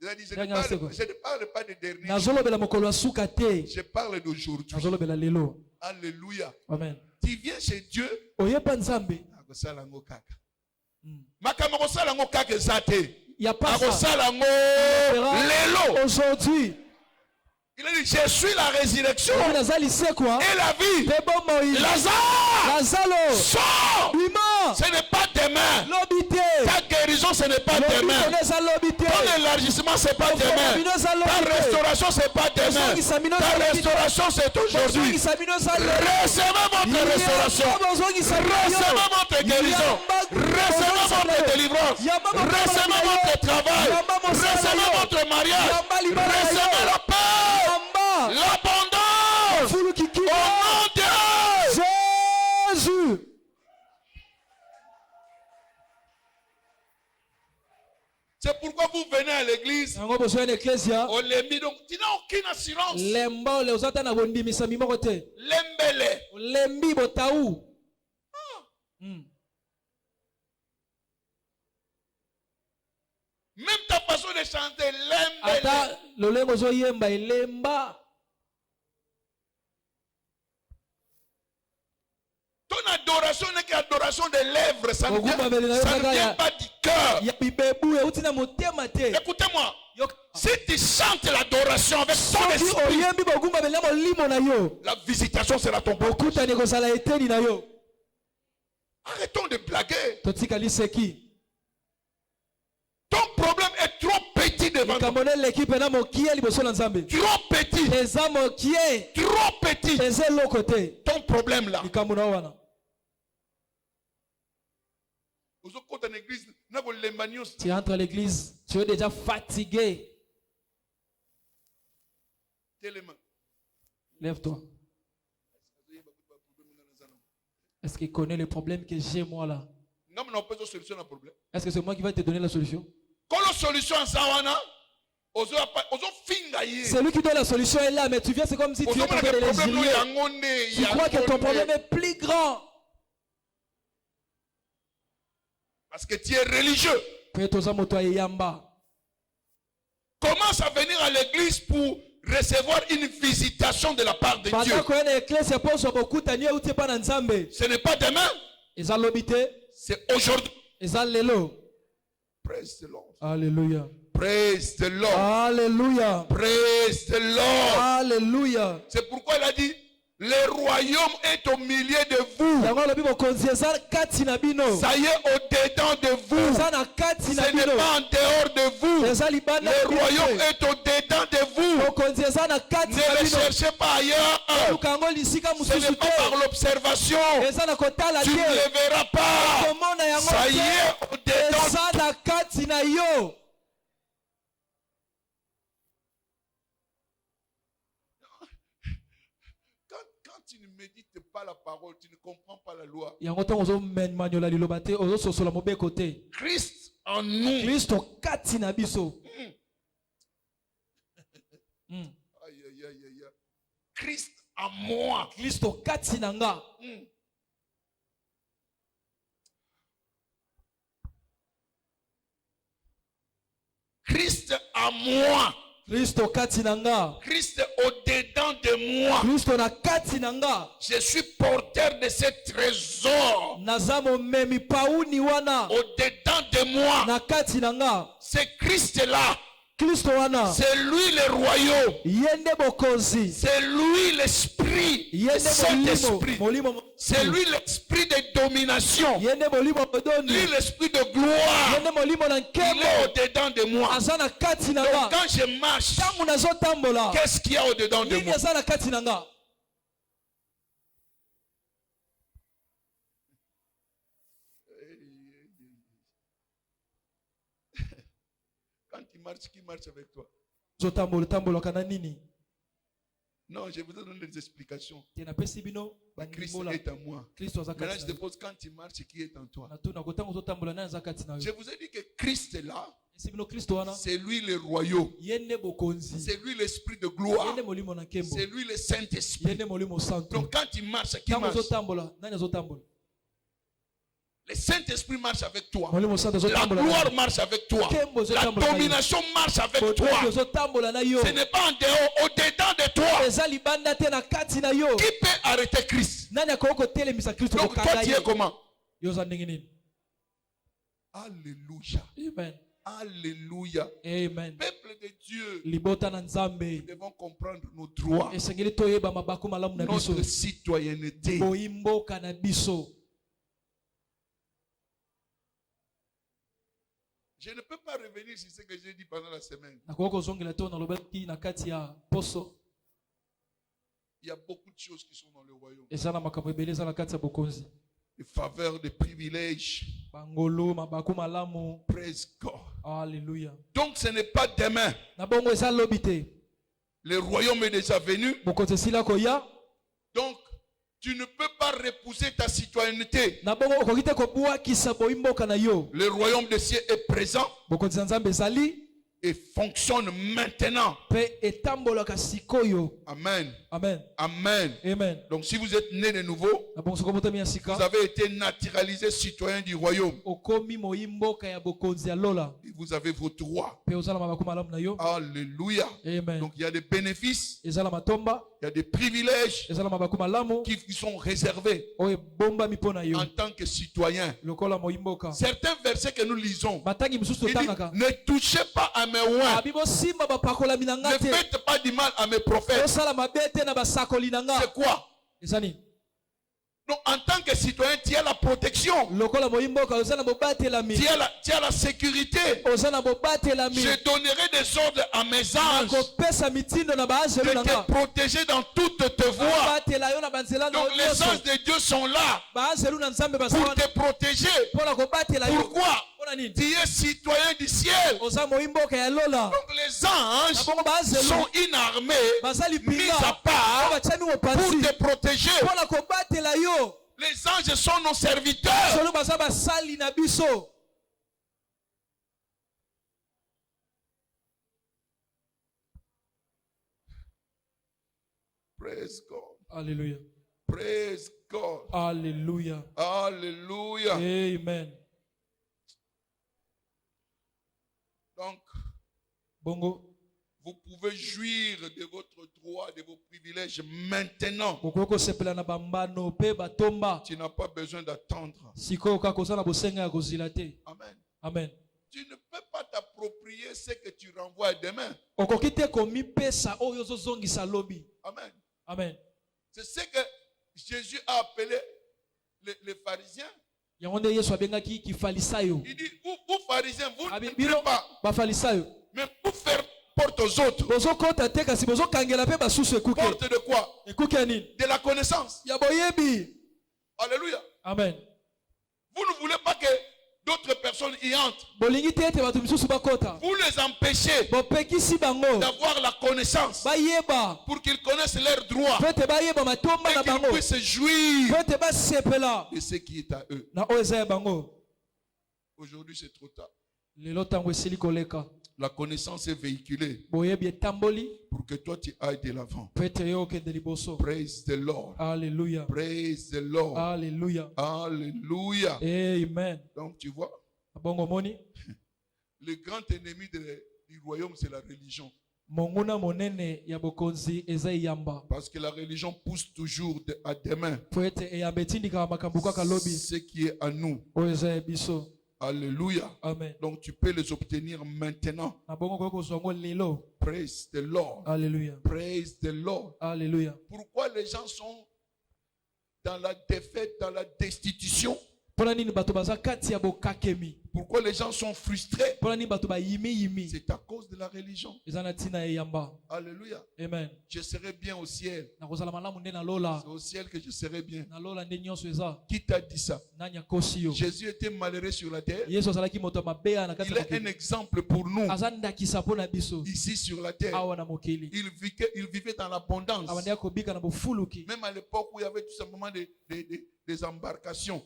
[SPEAKER 1] Je ne parle pas de dernier. Je parle d'aujourd'hui. Alléluia.
[SPEAKER 3] Amen.
[SPEAKER 1] Tu viens chez Dieu.
[SPEAKER 3] Il n'y a pas ça. Aujourd'hui.
[SPEAKER 1] Il a dit, je suis la résurrection et la vie. Lazare sort. Ce n'est pas demain. Ta guérison, ce n'est pas demain. Ton élargissement, ce n'est pas demain. Ta restauration, ce n'est pas demain. Ta restauration, c'est aujourd'hui. Recevez votre restauration. Recevez votre guérison. Recevez votre délivrance. Recevez votre travail. Recevez votre mariage. Recevez la paix. L'abondance au nom de
[SPEAKER 3] Jésus.
[SPEAKER 1] C'est pourquoi vous venez à l'église. On les mis donc. Tu n'as aucune assurance. Lembele. Même ta façon de chanter, lembele. Ton adoration n'est qu'adoration des lèvres. Ça ne vient pas du cœur. Écoutez-moi. Si tu chantes l'adoration avec ton esprit, la visitation sera ton portage. Arrêtons de blaguer. Ton problème est trop petit devant toi. Trop petit. Trop petit. Ton problème là.
[SPEAKER 3] Tu entres à l'église, tu es déjà fatigué. Lève-toi. Est-ce qu'il connaît le problème que j'ai moi là? Est-ce que c'est moi qui vais te donner la solution? C'est lui qui donne la solution est là, mais tu viens, c'est comme si tu es en train de résilier. Tu crois que ton problème est plus grand.
[SPEAKER 1] Parce que tu es religieux. Commence à venir à l'église pour recevoir une visitation de la part de Dieu. Ce n'est pas demain. C'est aujourd'hui. Praise the Lord.
[SPEAKER 3] Alléluia.
[SPEAKER 1] Praise the Lord.
[SPEAKER 3] Alléluia.
[SPEAKER 1] Praise the Lord.
[SPEAKER 3] Alléluia.
[SPEAKER 1] C'est pourquoi il a dit, le royaume est au milieu de vous. Ça y est au-dedans de vous. Ce n'est pas en dehors de vous. Le royaume est au-dedans de vous. Ne le cherchez pas ailleurs. Ce n'est pas par l'observation. Tu ne le verras pas. Ça y est au-dedans. Tu ne médites pas la parole, tu ne comprends pas la loi. Christ en nous. Christ en moi. Christ en moi. Christ au-dedans de moi. Je suis porteur de ce trésor. Au-dedans de moi. C'est Christ là. C'est lui le royaume. C'est lui l'esprit. Saint-Esprit. C'est lui l'esprit de domination. Lui l'esprit de gloire. Il est au-dedans de moi. Donc quand je marche, qu'est-ce qu'il y a au-dedans de moi? tu marches, qui marche avec toi? Non, je vous donne des explications. Christ est en moi. Maintenant, je te pose, quand tu marches, qui est en toi? Je vous ai dit que Christ est là. C'est lui le royaume. C'est lui l'esprit de gloire. C'est lui le Saint-Esprit. Donc quand tu marches, qui marche? Le Saint-Esprit marche avec toi. La gloire marche avec toi. La domination marche avec toi. Ce n'est pas en dehors, au-dedans de toi. Qui peut arrêter Christ? Donc toi tu es comment? Alléluia.
[SPEAKER 3] Amen.
[SPEAKER 1] Alléluia.
[SPEAKER 3] Amen.
[SPEAKER 1] Peuple de Dieu,
[SPEAKER 3] nous
[SPEAKER 1] devons comprendre nos droits, notre citoyenneté. Je ne peux pas revenir sur ce que j'ai dit pendant la semaine. Il y a beaucoup de choses qui sont dans le royaume. Des faveurs, des privilèges. Praise God.
[SPEAKER 3] Alléluia.
[SPEAKER 1] Donc ce n'est pas demain. Le royaume est déjà venu. Donc tu ne peux pas repousser ta citoyenneté. Le royaume des cieux est présent et fonctionne maintenant. Amen.
[SPEAKER 3] Amen.
[SPEAKER 1] Amen.
[SPEAKER 3] Amen.
[SPEAKER 1] Donc si vous êtes né de nouveau, vous avez été naturalisé citoyen du royaume. Et vous avez vos droits. Alléluia.
[SPEAKER 3] Amen.
[SPEAKER 1] Donc il y a des bénéfices, il y a des privilèges qui sont réservés en tant que citoyen. Certains versets que nous lisons, il dit, ne touchez pas à mes oins, ne faites pas du mal à mes prophètes. C'est quoi? Donc en tant que citoyen, tu as la protection, tu as la sécurité. Je donnerai des ordres à mes anges de te protéger dans toutes tes voies. Donc les anges de Dieu sont là pour te protéger. Pourquoi? Tu es citoyen du ciel. Donc les anges sont inarmés, mis à part pour te protéger. Les anges sont nos serviteurs. Praise God.
[SPEAKER 3] Alléluia.
[SPEAKER 1] Praise God.
[SPEAKER 3] Alléluia.
[SPEAKER 1] Alléluia.
[SPEAKER 3] Amen.
[SPEAKER 1] Donc,
[SPEAKER 3] Bongo.
[SPEAKER 1] Vous pouvez jouir de votre droit, de vos privilèges maintenant. Tu n'as pas besoin d'attendre. Amen.
[SPEAKER 3] Amen.
[SPEAKER 1] Tu ne peux pas t'approprier ce que tu renvoies à demain. Amen.
[SPEAKER 3] Amen.
[SPEAKER 1] C'est ce que Jésus a appelé les pharisiens. Il dit, vous pharisiens, vous ne pouvez pas. Mais pour faire porte aux autres. Porte de quoi? De la connaissance. Alléluia.
[SPEAKER 3] Amen.
[SPEAKER 1] Vous ne voulez pas que d'autres personnes y entrent. Vous les empêchez d'avoir la connaissance pour qu'ils connaissent leurs droits et qu'ils puissent jouir de ce qui est à eux. Aujourd'hui, c'est trop tard. La connaissance est véhiculée pour que toi tu ailles de l'avant. Praise the Lord.
[SPEAKER 3] Alléluia.
[SPEAKER 1] Praise the Lord.
[SPEAKER 3] Alléluia.
[SPEAKER 1] Alléluia.
[SPEAKER 3] Amen.
[SPEAKER 1] Donc tu vois, le grand ennemi du royaume, c'est la religion. Parce que la religion pousse toujours à demain ce qui est à nous. Alléluia.
[SPEAKER 3] Amen.
[SPEAKER 1] Donc tu peux les obtenir maintenant. Praise the Lord.
[SPEAKER 3] Alléluia.
[SPEAKER 1] Praise the Lord.
[SPEAKER 3] Alléluia.
[SPEAKER 1] Pourquoi les gens sont dans la défaite, dans la destitution? pourquoi les gens sont frustrés? C'est à cause de la religion. Alléluia.
[SPEAKER 3] Amen.
[SPEAKER 1] Je serai bien au ciel. C'est au ciel que je serai bien. Qui t'a dit ça? Jésus était malheureux sur la terre. Il est un exemple pour nous. Ici sur la terre. Il vivait dans l'abondance. Même à l'époque où il y avait tout simplement des embarcations.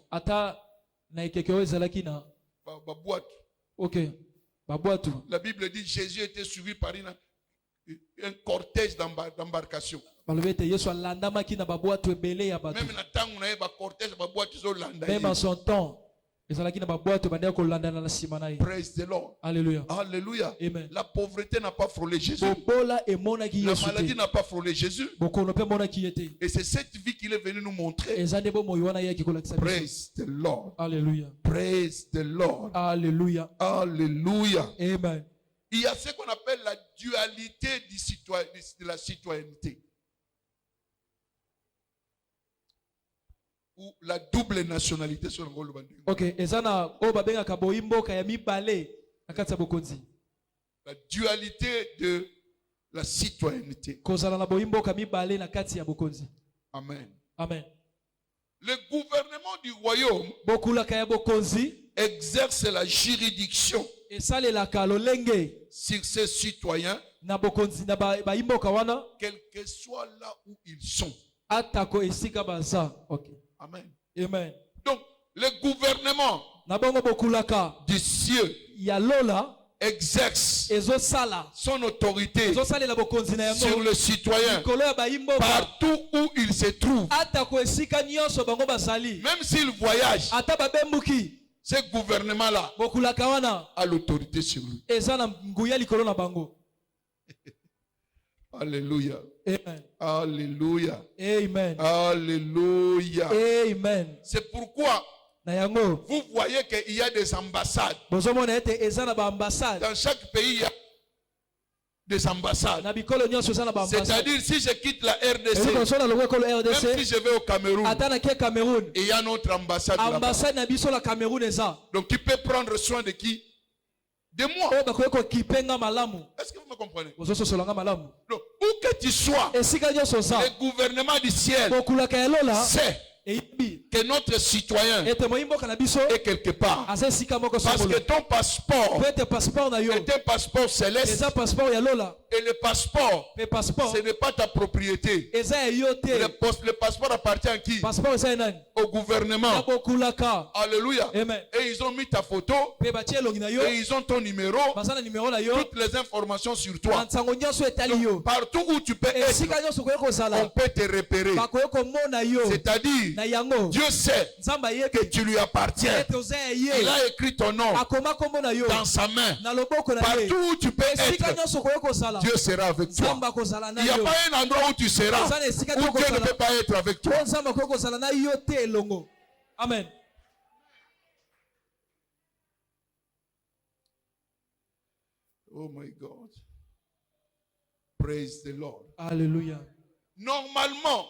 [SPEAKER 1] La Bible dit que Jésus était suivi par un cortège d'embarcations. Même
[SPEAKER 3] en son temps,
[SPEAKER 1] praise the Lord.
[SPEAKER 3] Alléluia.
[SPEAKER 1] Alléluia.
[SPEAKER 3] Amen.
[SPEAKER 1] La pauvreté n'a pas frôlé Jésus. La maladie n'a pas frôlé Jésus. Et c'est cette vie qu'il est venu nous montrer. Praise the Lord.
[SPEAKER 3] Alléluia.
[SPEAKER 1] Praise the Lord.
[SPEAKER 3] Alléluia.
[SPEAKER 1] Alléluia.
[SPEAKER 3] Amen.
[SPEAKER 1] Il y a ce qu'on appelle la dualité de la citoyenneté. Ou la double nationalité sur le rôle de
[SPEAKER 3] ok,
[SPEAKER 1] la dualité de la citoyenneté. Amen.
[SPEAKER 3] Amen.
[SPEAKER 1] Le gouvernement du royaume exerce la juridiction sur ses citoyens, quel que soit là où ils sont.
[SPEAKER 3] Okay.
[SPEAKER 1] Amen.
[SPEAKER 3] Amen.
[SPEAKER 1] Donc, le gouvernement du ciel exerce son autorité sur le citoyen partout où il se trouve. Même s'il voyage, ce gouvernement-là a l'autorité sur lui. Alléluia.
[SPEAKER 3] Amen.
[SPEAKER 1] Alléluia.
[SPEAKER 3] Amen.
[SPEAKER 1] Alléluia.
[SPEAKER 3] Amen.
[SPEAKER 1] C'est pourquoi vous voyez qu'il y a des ambassades. Dans chaque pays, il y a des ambassades. C'est-à-dire, si je quitte la RDC, même si je vais au Cameroun, il y a notre ambassade là-bas. Donc, tu peux prendre soin de qui? De moi. Est-ce que vous me comprenez? Donc, où que tu sois, le gouvernement du ciel sait que notre citoyen est quelque part. Parce que ton passeport est un passeport céleste. Et le passeport, ce n'est pas ta propriété. Le passeport appartient à qui? Au gouvernement. Alléluia.
[SPEAKER 3] Amen.
[SPEAKER 1] Et ils ont mis ta photo. Et ils ont ton numéro. Toutes les informations sur toi. Donc, partout où tu peux être, on peut te repérer. C'est-à-dire, Dieu sait que tu lui appartiens. Il a écrit ton nom dans sa main. Partout où tu peux être, Dieu sera avec toi. Il n'y a pas un endroit où tu seras où Dieu ne peut pas être avec toi.
[SPEAKER 3] Amen.
[SPEAKER 1] Oh my God. Praise the Lord.
[SPEAKER 3] Alléluia.
[SPEAKER 1] Normalement,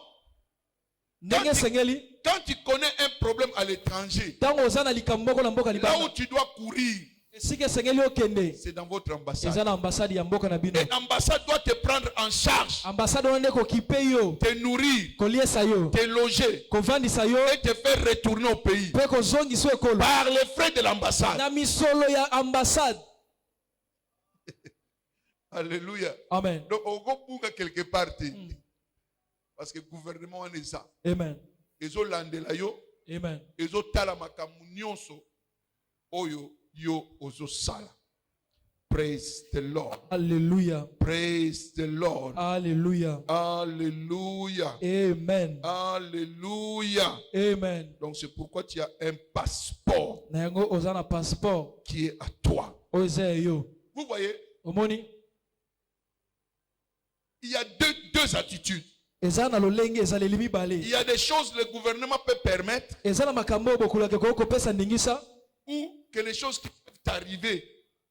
[SPEAKER 1] quand tu connais un problème à l'étranger, là où tu dois courir, c'est dans votre ambassade. Et l'ambassade doit te prendre en charge, te nourrir, te loger et te faire retourner au pays par les frais de l'ambassade. Alléluia.
[SPEAKER 3] Amen.
[SPEAKER 1] Donc, on va quelque part. Parce que le gouvernement est ça.
[SPEAKER 3] Amen.
[SPEAKER 1] Ils ont landé là yo.
[SPEAKER 3] Amen.
[SPEAKER 1] Ils ont talamaka munyonso. Oyo yo ozo sala. Praise the Lord.
[SPEAKER 3] Alléluia.
[SPEAKER 1] Praise the Lord.
[SPEAKER 3] Alléluia.
[SPEAKER 1] Alléluia.
[SPEAKER 3] Amen.
[SPEAKER 1] Alléluia.
[SPEAKER 3] Amen.
[SPEAKER 1] Donc c'est pourquoi tu as un passeport qui est à toi. Vous voyez, il y a deux attitudes. Il y a des choses que le gouvernement peut permettre ou que les choses qui peuvent t'arriver.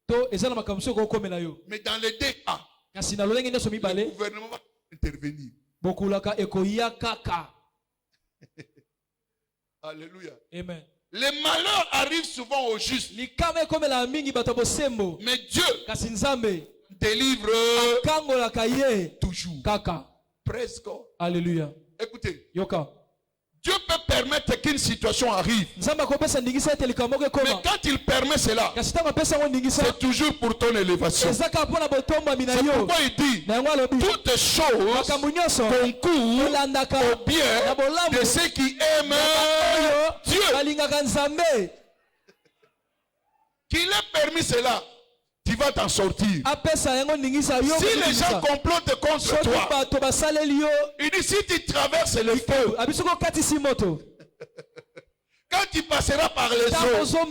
[SPEAKER 1] Mais dans les deux cas, le gouvernement va intervenir.
[SPEAKER 3] Alléluia.
[SPEAKER 1] Alléluia.
[SPEAKER 3] Amen.
[SPEAKER 1] Les malheurs arrivent souvent au juste. Mais Dieu délivre toujours. Praise God.
[SPEAKER 3] Alléluia.
[SPEAKER 1] Écoutez.
[SPEAKER 3] Yoka.
[SPEAKER 1] Dieu peut permettre qu'une situation arrive. Mais quand il permet cela, c'est toujours pour ton élévation. C'est pourquoi il dit toutes choses concourent au bien de ceux qui aiment Dieu. Qu'il ait permis cela, tu vas t'en sortir. Si les gens complotent contre toi, il dit si tu traverses le feu, quand tu passeras par les eaux, le feu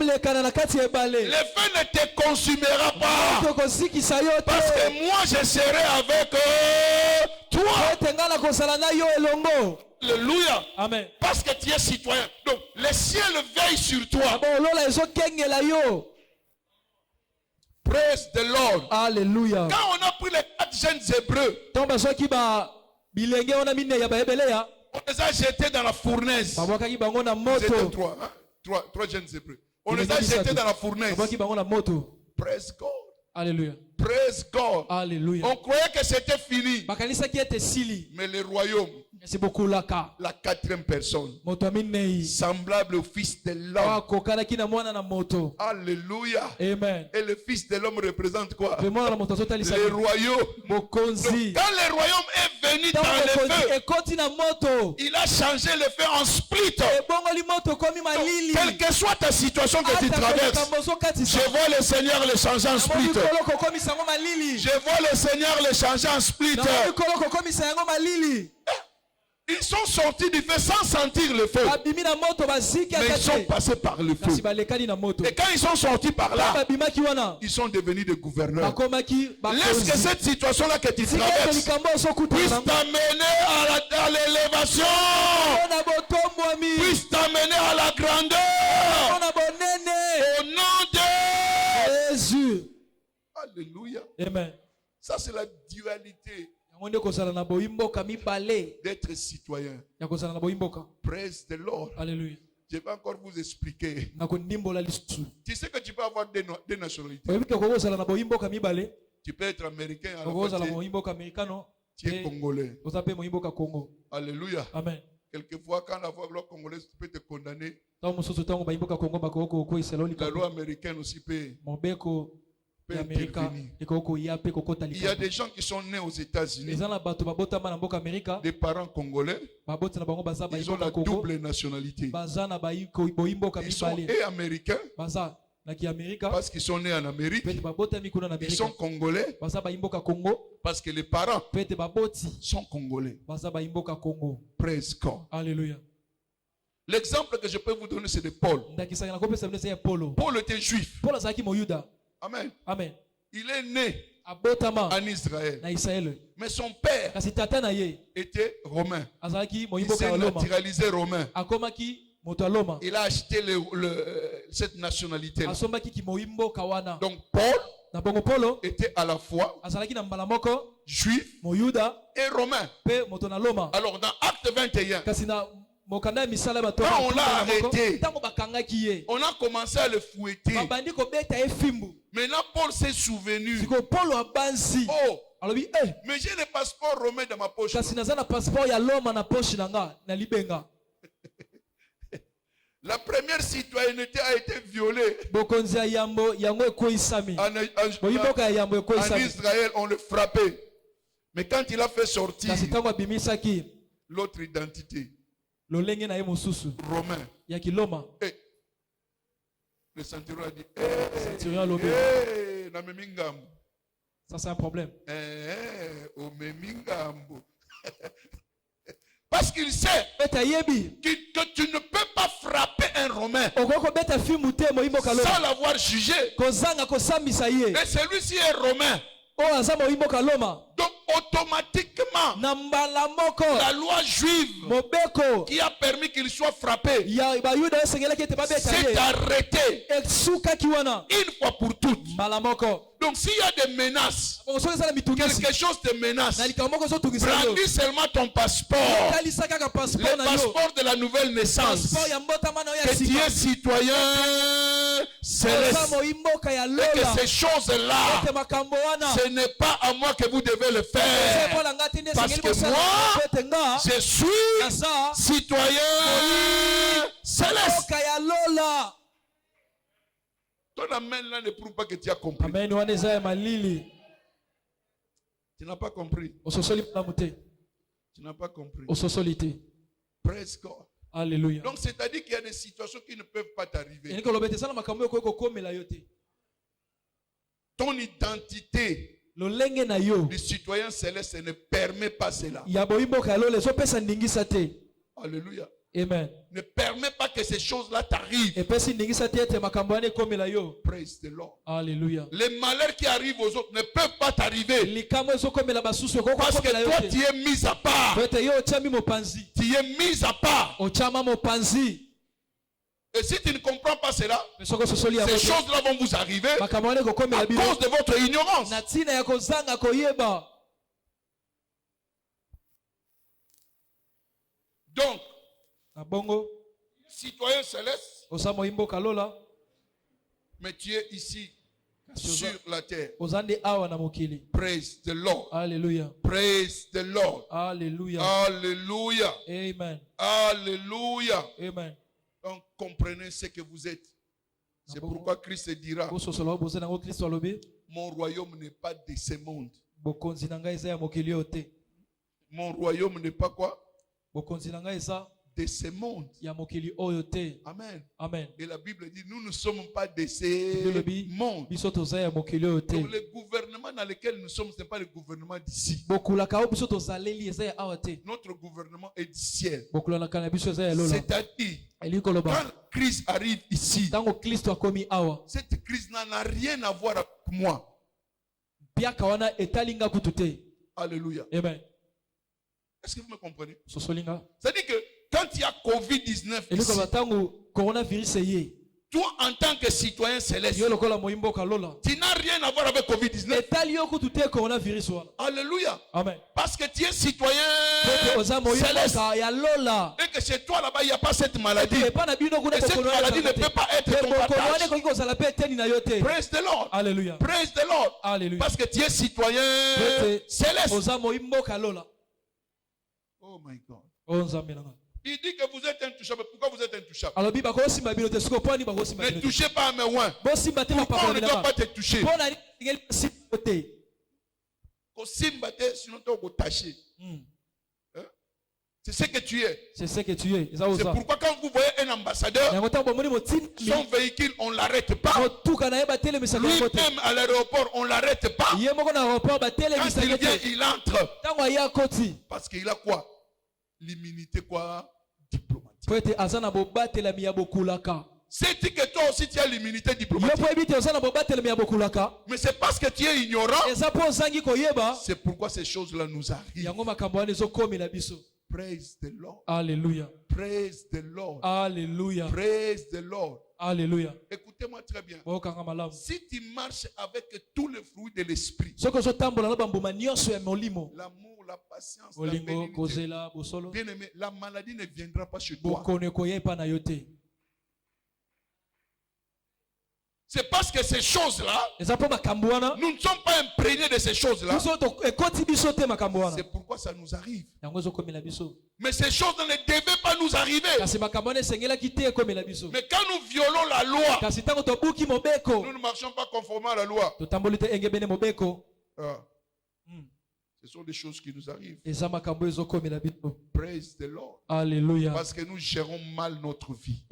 [SPEAKER 1] ne te consumera pas. Parce que moi je serai avec toi. Alléluia.
[SPEAKER 3] Amen.
[SPEAKER 1] Parce que tu es citoyen. Donc le ciel veille sur toi. Praise the Lord.
[SPEAKER 3] Alléluia.
[SPEAKER 1] Quand on a pris les 4 jeunes hébreux, on les a jetés dans la fournaise. C'était 3 jeunes hébreux. On les a jetés dans la fournaise. Praise God.
[SPEAKER 3] Alléluia.
[SPEAKER 1] Praise God.
[SPEAKER 3] Alléluia.
[SPEAKER 1] On croyait que c'était fini. Mais le royaume, la 4e personne, semblable au Fils de l'homme. Alléluia.
[SPEAKER 3] Amen.
[SPEAKER 1] Et le Fils de l'homme représente quoi? Le royaume. Donc, quand le royaume est venu dans le feu, il a changé le feu en split. Donc, quelle que soit ta situation que tu traverses, je vois le Seigneur le changer en split. Je vois le Seigneur le changer en split. Ils sont sortis du feu sans sentir le feu. Mais ils sont passés par le feu. Et quand ils sont sortis par là, ils sont devenus des gouverneurs. Laisse que cette situation-là que tu traverses puisse t'amener à l'élévation, puisse t'amener à la grandeur. Au nom de Jésus. Alléluia.
[SPEAKER 3] Amen.
[SPEAKER 1] Ça, c'est la dualité d'être citoyen. Praise the Lord.
[SPEAKER 3] Alléluia.
[SPEAKER 1] Je vais encore vous expliquer. Tu sais que tu peux avoir deux nationalités. Tu peux être américain, alors tu es congolais. Alléluia.
[SPEAKER 3] Amen.
[SPEAKER 1] Quelquefois, quand la loi congolaise peut te condamner, la loi américaine aussi peut intervenir. Il y a des gens qui sont nés aux États-Unis, des parents congolais, ils ont la double nationalité. Ils sont et américains parce qu'ils sont nés en Amérique. Ils sont congolais parce que les parents sont congolais. Praise God.
[SPEAKER 3] Alléluia.
[SPEAKER 1] L'exemple que je peux vous donner, c'est de Paul. Paul était juif. Amen.
[SPEAKER 3] Amen.
[SPEAKER 1] Il est né en Israël. Mais son père était romain. Il s'est naturalisé romain. Il a acheté cette nationalité. Donc Paul était à la fois juif et romain. Alors dans Acte 21, quand on l'a arrêté, on a commencé à le fouetter. Maintenant, Paul s'est souvenu. Oh, mais j'ai le passeport romain dans ma poche. La première citoyenneté a été violée. En Israël, on le frappait. Mais quand il a fait sortir l'autre identité, romain, et le centurion a dit
[SPEAKER 3] ça c'est un problème.
[SPEAKER 1] Parce qu'il sait que tu ne peux pas frapper un Romain sans l'avoir jugé. Et celui-ci est Romain. Donc automatiquement, la loi juive qui a permis qu'il soit frappé s'est arrêtée une fois pour toutes. Donc s'il y a des menaces quelque chose te menace, brandis seulement ton passeport, le passeport de la nouvelle naissance, que tu es citoyen céleste, et que ces choses-là, ce n'est pas à moi que vous devez le faire, parce que moi, je suis citoyen céleste. Ton amen là ne prouve pas que tu as compris.
[SPEAKER 3] Amen.
[SPEAKER 1] Tu n'as pas compris. Tu n'as pas compris. Praise God.
[SPEAKER 3] Alléluia.
[SPEAKER 1] Donc c'est-à-dire qu'il y a des situations qui ne peuvent pas t'arriver. Ton identité du citoyen céleste ne permet pas cela. Alléluia.
[SPEAKER 3] Amen.
[SPEAKER 1] Ne permet pas que ces choses-là t'arrivent.
[SPEAKER 3] Praise
[SPEAKER 1] the Lord.
[SPEAKER 3] Alléluia.
[SPEAKER 1] Les malheurs qui arrivent aux autres ne peuvent pas t'arriver. Parce que toi, tu es mis à part. Tu es mis à part. Et si tu ne comprends pas cela, ces choses-là vont vous arriver à cause de votre ignorance. Donc, citoyen céleste, mais tu es ici sur la terre. Praise the Lord.
[SPEAKER 3] Alléluia.
[SPEAKER 1] Praise the Lord.
[SPEAKER 3] Alléluia.
[SPEAKER 1] Alléluia.
[SPEAKER 3] Amen.
[SPEAKER 1] Alléluia.
[SPEAKER 3] Amen.
[SPEAKER 1] Donc comprenez ce que vous êtes. C'est pourquoi Christ dira, mon royaume n'est pas de ce monde. Mon royaume n'est pas quoi? De ce monde. Amen.
[SPEAKER 3] Amen.
[SPEAKER 1] Et la Bible dit, nous ne sommes pas de ce monde. Donc le gouvernement dans lequel nous sommes, ce n'est pas le gouvernement d'ici. Notre gouvernement est du ciel. C'est-à-dire, quand Christ arrive ici, cette crise n'a rien à voir avec moi. Alléluia.
[SPEAKER 3] Amen.
[SPEAKER 1] Est-ce que vous me comprenez? C'est-à-dire que quand il y a Covid-19 ici, toi en tant que citoyen céleste, tu n'as rien à voir avec Covid-19. Alléluia.
[SPEAKER 3] Amen.
[SPEAKER 1] Parce que tu es citoyen céleste. Et que chez toi là-bas, il n'y a pas cette maladie. Et cette maladie ne peut pas être ton partage. Praise the Lord.
[SPEAKER 3] Alléluia.
[SPEAKER 1] Praise the Lord.
[SPEAKER 3] Alléluia.
[SPEAKER 1] Parce que tu es citoyen céleste. Oh my God. Il dit que vous êtes intouchable. Pourquoi vous êtes intouchable? Ne touchez pas à mes oins. Pourquoi on ne doit pas te toucher? Sinon tu es taché. C'est ce que tu es. C'est pourquoi quand vous voyez un ambassadeur, son véhicule, on ne l'arrête pas. Lui-même à l'aéroport, on ne l'arrête pas. Quand il vient, il entre. Parce qu'il a quoi? L'immunité quoi? Diplomatique. C'est que toi aussi tu as l'immunité diplomatique. Mais c'est parce que tu es ignorant. C'est pourquoi ces choses-là nous arrivent. Praise the Lord.
[SPEAKER 3] Alléluia.
[SPEAKER 1] Praise the Lord.
[SPEAKER 3] Alléluia.
[SPEAKER 1] Praise the Lord.
[SPEAKER 3] Alléluia.
[SPEAKER 1] Écoutez-moi très bien. Si tu marches avec tous les fruits de l'esprit, l'amour, la patience, la bénédiction, bien aimé, la maladie ne viendra pas chez toi. C'est parce que ces choses-là, nous ne sommes pas imprégnés de ces choses-là. C'est pourquoi ça nous arrive. Mais ces choses ne devaient pas nous arriver. Mais quand nous violons la loi, nous ne marchons pas conformément à la loi. Ce sont des choses qui nous arrivent. Praise the Lord.
[SPEAKER 3] Alléluia.
[SPEAKER 1] Parce que nous gérons mal notre vie.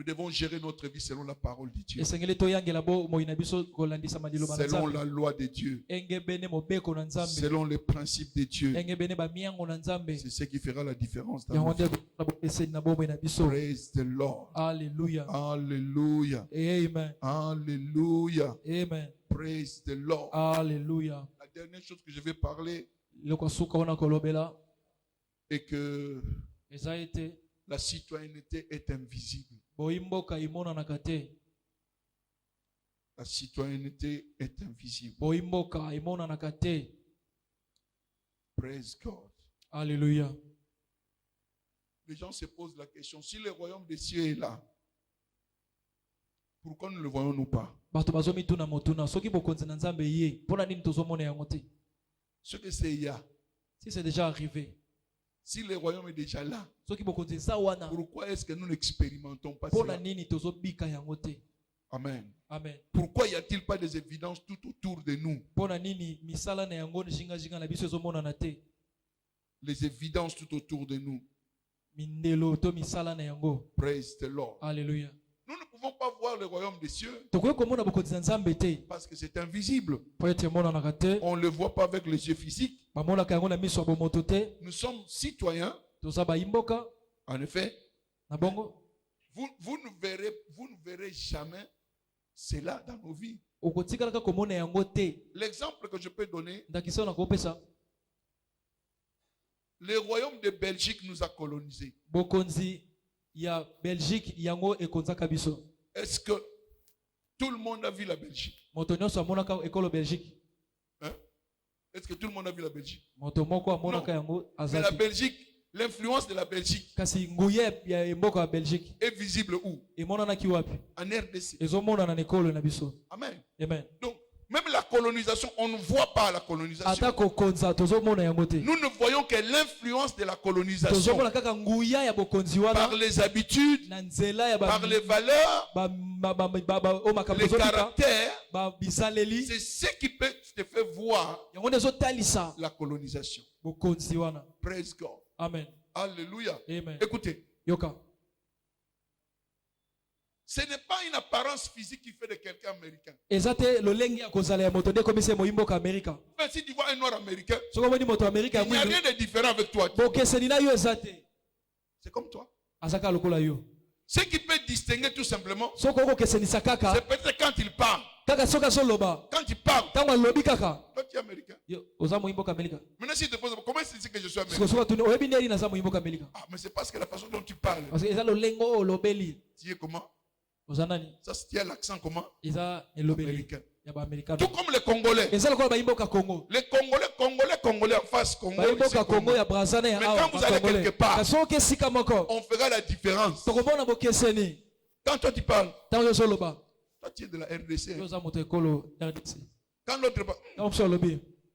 [SPEAKER 1] Nous devons gérer notre vie selon la parole de Dieu. Selon la loi de Dieu. Selon les principes de Dieu. C'est ce qui fera la différence dans notre vie. Praise the Lord.
[SPEAKER 3] Alléluia.
[SPEAKER 1] Alléluia.
[SPEAKER 3] Amen.
[SPEAKER 1] Alléluia.
[SPEAKER 3] Amen.
[SPEAKER 1] Praise the Lord.
[SPEAKER 3] Alléluia.
[SPEAKER 1] La dernière chose que je vais parler est que la citoyenneté est invisible. La citoyenneté est invisible. Praise God.
[SPEAKER 3] Alléluia.
[SPEAKER 1] Les gens se posent la question, si le royaume des cieux est là, pourquoi ne le voyons-nous pas? Ce que c'est hier.
[SPEAKER 3] Si c'est déjà arrivé.
[SPEAKER 1] Si le royaume est déjà là, pourquoi est-ce que nous n'expérimentons pas cela? Amen.
[SPEAKER 3] Amen.
[SPEAKER 1] Pourquoi y a-t-il pas des évidences tout autour de nous? Les évidences tout autour de nous. Praise the Lord.
[SPEAKER 3] Alléluia.
[SPEAKER 1] Nous ne pouvons pas voir le royaume des cieux parce que c'est invisible. On ne le voit pas avec les yeux physiques. Nous sommes citoyens. En effet, vous ne verrez jamais cela dans nos vies. L'exemple que je peux donner, le royaume de Belgique nous a colonisés. Est-ce que tout le monde a vu la Belgique? Hein? Est-ce que tout le monde a vu la Belgique? Non. Mais la Belgique, l'influence de la Belgique est visible où? En RDC. Amen.
[SPEAKER 3] Amen.
[SPEAKER 1] Donc, même la colonisation, on ne voit pas la colonisation. Nous ne voyons que l'influence de la colonisation par les habitudes, par les valeurs, les caractères. C'est ce qui peut te faire voir la colonisation. Praise God.
[SPEAKER 3] Amen.
[SPEAKER 1] Alléluia.
[SPEAKER 3] Amen.
[SPEAKER 1] Écoutez.
[SPEAKER 3] Yoka.
[SPEAKER 1] Ce n'est pas une apparence physique qui fait de quelqu'un américain.
[SPEAKER 3] Mais
[SPEAKER 1] si tu vois un noir américain, il n'y a rien de différent avec toi. C'est comme toi. Ce qui peut distinguer tout simplement, c'est peut-être quand il parle. Quand il parle, toi tu es américain. Maintenant si je te pose, comment est-ce que je suis américain? Ah, mais c'est parce que la façon dont tu parles. Tu es comment? Ça, c'est l'accent comment? Américain. Tout comme les Congolais. Les Congolais en face Congo. Mais quand vous allez quelque part, on fera la différence. Quand toi tu parles, toi tu es de la RDC. Quand l'autre parle,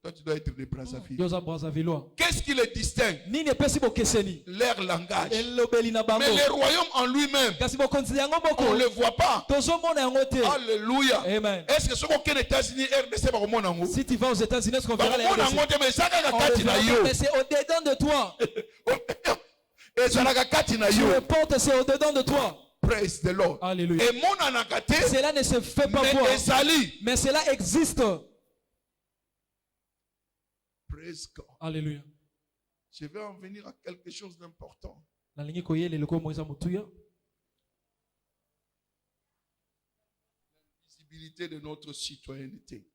[SPEAKER 1] toi tu dois être de Brazzaville. Qu'est-ce qui les distingue? Leur langage. Mais le royaume en lui-même, on ne le voit pas. Alléluia.
[SPEAKER 3] Amen.
[SPEAKER 1] Est-ce que ce qu'on est aux États-Unis, RDC,
[SPEAKER 3] si tu vas aux États-Unis, est-ce qu'on verra la RDC? Mais c'est au-dedans de toi. Tu le portes, c'est au-dedans de toi.
[SPEAKER 1] Praise the Lord.
[SPEAKER 3] Alléluia.
[SPEAKER 1] Et mon anakaté,
[SPEAKER 3] cela ne se fait pas voir, mais cela existe.
[SPEAKER 1] Praise God.
[SPEAKER 3] Alléluia.
[SPEAKER 1] Je vais en venir à quelque chose d'important.
[SPEAKER 3] La
[SPEAKER 1] visibilité de notre citoyenneté.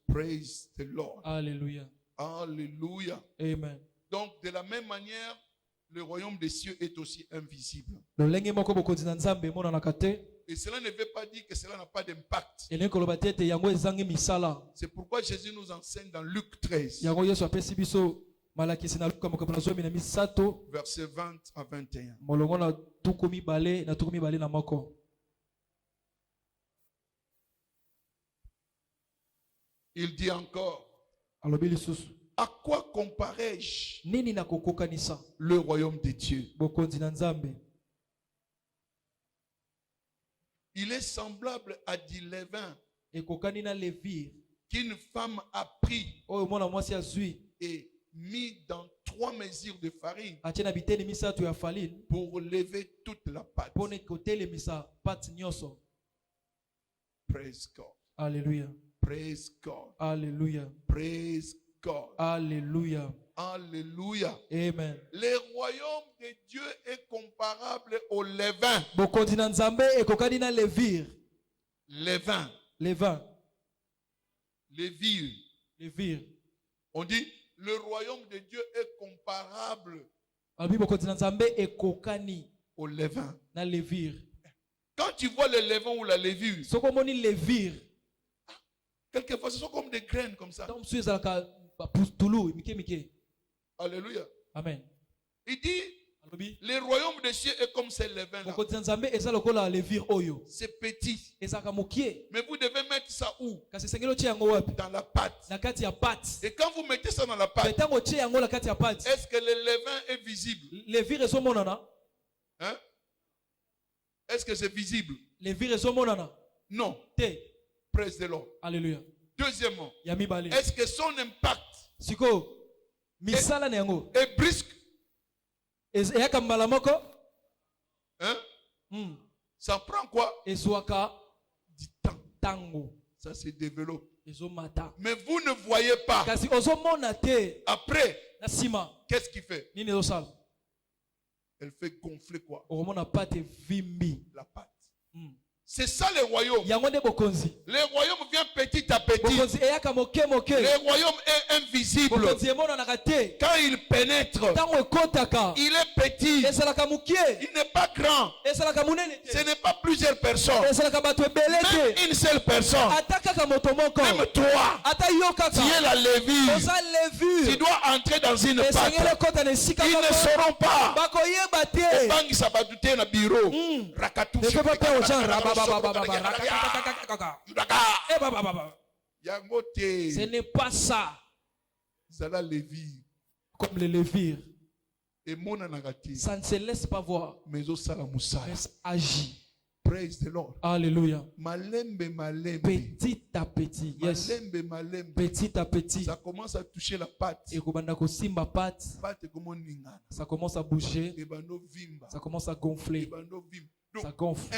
[SPEAKER 1] Praise the Lord.
[SPEAKER 3] Alléluia.
[SPEAKER 1] Alléluia.
[SPEAKER 3] Amen.
[SPEAKER 1] Donc, de la même manière, le royaume des cieux est aussi invisible. Et cela ne veut pas dire que cela n'a pas d'impact. C'est pourquoi Jésus nous enseigne dans Luc 13, versets 20 à 21. Il dit encore, à quoi comparais-je le royaume de Dieu? Il est semblable à du levain qu'une femme a pris et mis dans 3 mesures de farine pour lever toute la pâte. Praise God.
[SPEAKER 3] Alléluia.
[SPEAKER 1] Praise God.
[SPEAKER 3] Alléluia.
[SPEAKER 1] Praise God.
[SPEAKER 3] Alléluia.
[SPEAKER 1] Alléluia.
[SPEAKER 3] Amen.
[SPEAKER 1] Le royaume de Dieu est comparable au levain. Levain.
[SPEAKER 3] Levain.
[SPEAKER 1] Levure. On dit le royaume de Dieu est comparable au levain. Quand tu vois le levain ou la levure, quelquefois ce sont comme des graines comme ça. Alléluia.
[SPEAKER 3] Amen.
[SPEAKER 1] Il dit, le royaume des cieux est comme ces levains-là. C'est petit. Mais vous devez mettre ça où? Dans la pâte. Et quand vous mettez ça dans la pâte, est-ce que le levain est visible? Hein? Est-ce que c'est visible? Non. Praise the Lord.
[SPEAKER 3] Alléluia.
[SPEAKER 1] Deuxièmement, est-ce que son impact est brusque? Hein? Ça prend quoi? Du temps. Ça se développe. Mais vous ne voyez pas. Après, qu'est-ce qu'il fait? Elle fait gonfler quoi? La pâte. C'est ça le royaume. Le royaume vient petit à petit. Le royaume est invisible. Quand il pénètre, il est petit. Il n'est pas grand. Ce n'est pas plusieurs personnes. Même une seule personne. Même toi, tu es la levure. Tu dois entrer dans une pâte. Ils ne sauront pas.
[SPEAKER 3] Ce n'est pas ça. Comme les levures. Ça ne se laisse pas voir. Mais ça agit.
[SPEAKER 1] Praise the Lord.
[SPEAKER 3] Alléluia.
[SPEAKER 1] Malembe.
[SPEAKER 3] Petit à petit. Yes.
[SPEAKER 1] Malembe.
[SPEAKER 3] Petit à petit.
[SPEAKER 1] Ça commence à toucher la pâte.
[SPEAKER 3] Ça commence à bouger. Ça commence à gonfler. Ça gonfle.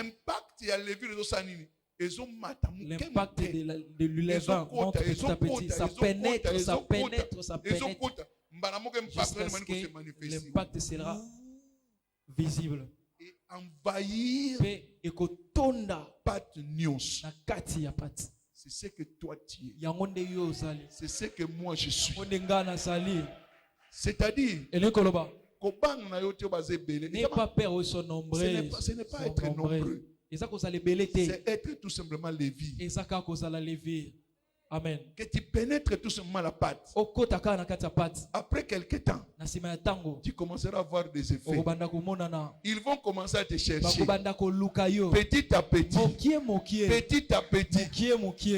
[SPEAKER 3] L'impact de l'levain monte petit à petit. Ça pénètre. Jusqu'à ce que l'impact sera visible.
[SPEAKER 1] Et envahir c'est ce que toi tu es. C'est ce que moi je suis. C'est-à-dire
[SPEAKER 3] n'aie pas peur où ils sont nombreux.
[SPEAKER 1] Ce n'est pas être nombreux. C'est être tout simplement lévi.
[SPEAKER 3] Amen.
[SPEAKER 1] Que tu pénètres tout simplement la pâte. Après quelque temps, tu commenceras à voir des effets. Ils vont commencer à te chercher. Petit à petit. Petit à petit.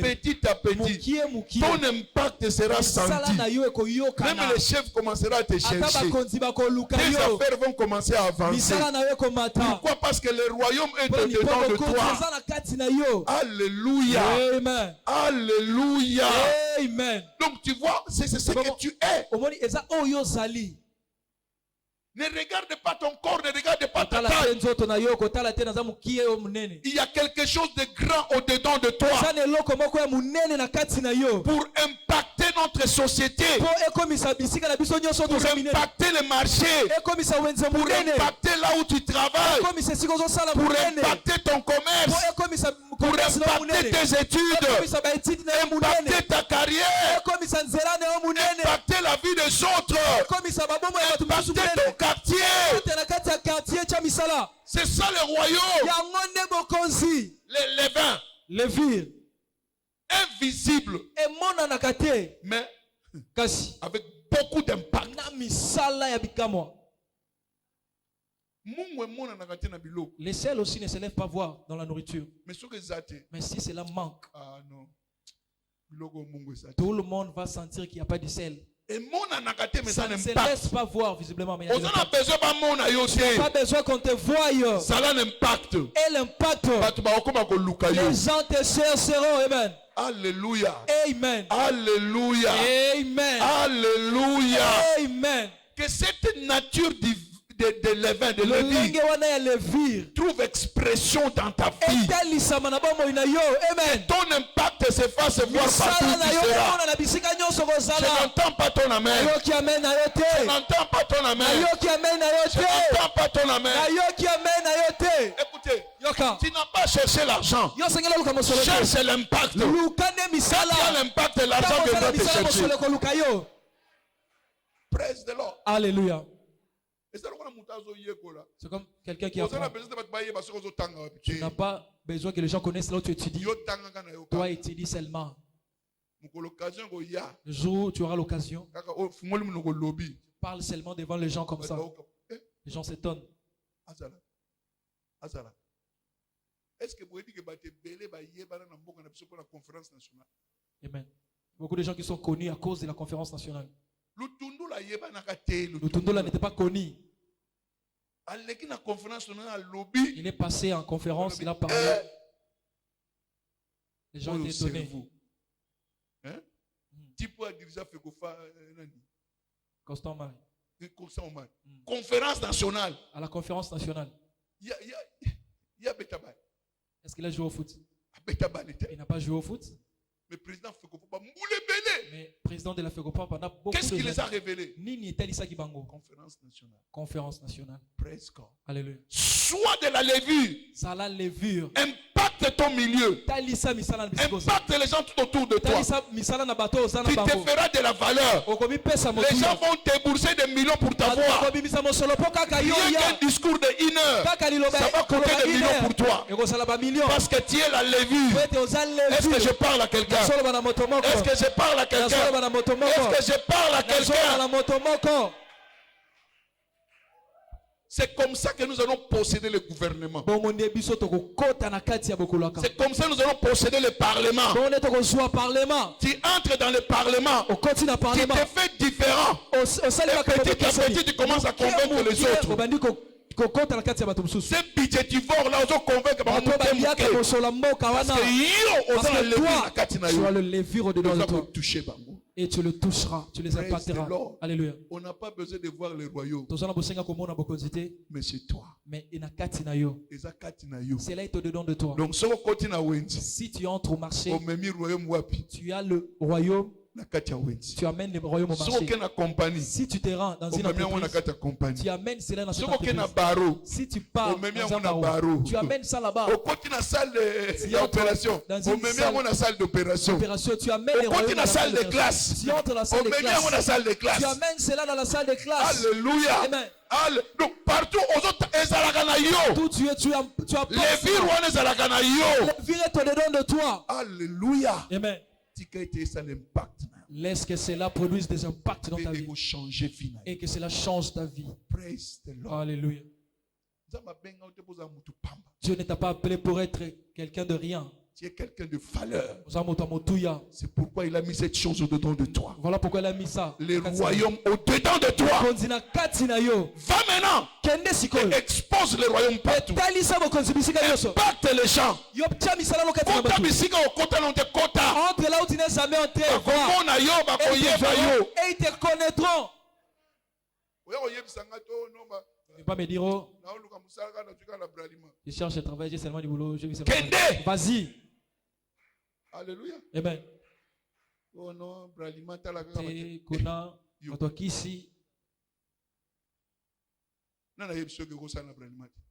[SPEAKER 1] Petit à petit. Ton impact sera senti. Même les chefs commenceront à te chercher. Tes affaires vont commencer à avancer. Pourquoi? Parce que le royaume est dedans de toi. Alléluia.
[SPEAKER 3] Amen.
[SPEAKER 1] Alléluia.
[SPEAKER 3] Amen.
[SPEAKER 1] Donc tu vois, c'est ce que tu es. Ne regarde pas ton corps, ne regarde pas ta taille. Il y a quelque chose de grand au-dedans de toi. Pour impacter notre société. Pour impacter le marché. Pour impacter là où tu travailles. Pour impacter ton commerce. Pour impacter tes études. Impacter ta carrière. Impacter la vie des autres. Impacter ton quartier. C'est ça le royaume. Les levains. Invisible. Mais avec beaucoup d'impact.
[SPEAKER 3] Les sels aussi ne se lèvent pas voir dans la nourriture. Mais si cela manque, tout le monde va sentir qu'il n'y a pas de sel. Ça ne se laisse pas voir visiblement. Mais il n'y a pas besoin qu'on te voie. Et l'impact, les gens te chercheront. Amen.
[SPEAKER 1] Alléluia.
[SPEAKER 3] Amen.
[SPEAKER 1] Alléluia.
[SPEAKER 3] Amen.
[SPEAKER 1] Alléluia.
[SPEAKER 3] Amen.
[SPEAKER 1] Que cette nature de levain, de levure, trouve expression dans ta vie. Et ton impact se fasse voir partout où tu seras. Je n'entends pas ton amen. Je n'entends pas ton amen. Je n'entends pas ton amen. Écoutez, tu n'as pas cherché l'argent. Cherche l'impact. Quand tu as l'impact, l'argent viendra te chercher. Praise the Lord.
[SPEAKER 3] Alléluia. C'est comme quelqu'un qui apprend. Tu n'as pas besoin que les gens connaissent là où tu étudies. Toi, étudie seulement. Le jour où tu auras l'occasion, parle seulement devant les gens comme ça. Les gens s'étonnent.
[SPEAKER 1] Est-ce que vous dites que la conférence nationale?
[SPEAKER 3] Amen. Beaucoup de gens qui sont connus à cause de la conférence nationale. Lutundula n'était pas connu. Il est passé en conférence, il a parlé. Les gens étaient étonnés. Constant Marie.
[SPEAKER 1] Conférence nationale.
[SPEAKER 3] À la conférence nationale. Est-ce qu'il a joué au foot? Il n'a pas joué au foot.
[SPEAKER 1] Mais président
[SPEAKER 3] de la FECOPA pendant beaucoup de temps.
[SPEAKER 1] Qu'est-ce qu'il les a révélés?
[SPEAKER 3] Conférence nationale.
[SPEAKER 1] Conférence nationale.
[SPEAKER 3] Praise God.
[SPEAKER 1] Alléluia. Soit de la levure. Impacte ton milieu. Impacte les gens tout autour de toi. Tu te feras de la valeur. Les gens vont débourser des millions pour t'avoir. Rien qu'un discours de 1 heure, ça va coûter des millions pour toi. Parce que tu es la levure. Est-ce que je parle à quelqu'un? Est-ce que je parle à quelqu'un? Est-ce que je parle à quelqu'un? C'est comme ça que nous allons posséder le gouvernement. C'est comme ça que nous allons posséder le parlement. Tu entres dans le parlement. Tu te fais différent. Et petit à petit, tu commences à convaincre les autres. C'est budgétivore là, on convainc parce que
[SPEAKER 3] tu as le levure dedans de toi. Et tu le toucheras, tu les impacteras. Alléluia.
[SPEAKER 1] On n'a pas besoin de voir les royaumes.
[SPEAKER 3] Mais
[SPEAKER 1] c'est toi.
[SPEAKER 3] Mais c'est là, il est au-dedans de toi.
[SPEAKER 1] Donc,
[SPEAKER 3] si tu entres au marché, tu as le royaume. Tu amènes le royaume au marché. Si tu te rends dans une entreprise, tu amènes cela dans cette entreprise. Si tu pars dans un barreau, tu amènes ça là-bas.
[SPEAKER 1] Tu dans une salle d'opération. Tu amènes les royaumes dans la salle de classe. Tu entres dans la salle de classe. Tu amènes cela dans la salle de classe. Alléluia. Amen. Donc partout aux autres, tu as les villes est au-dedans de toi. Alléluia.
[SPEAKER 3] Amen. Laisse que cela produise des impacts dans ta vie et que cela change ta vie. Alléluia. Dieu ne t'a pas appelé pour être quelqu'un de rien.
[SPEAKER 1] Tu es quelqu'un de valeur. C'est pourquoi il a mis cette chose au-dedans de toi.
[SPEAKER 3] Voilà pourquoi il a mis ça.
[SPEAKER 1] Les royaumes au-dedans de toi. Va maintenant et expose les royaumes partout. Impacte les gens.
[SPEAKER 3] Entre là où tu n'es jamais entré et ils te connaîtront. Ne pas me dire, oh, je cherche à travailler, j'ai seulement du boulot. Vas-y.
[SPEAKER 1] Alléluia.
[SPEAKER 3] Amen.
[SPEAKER 1] Oh non,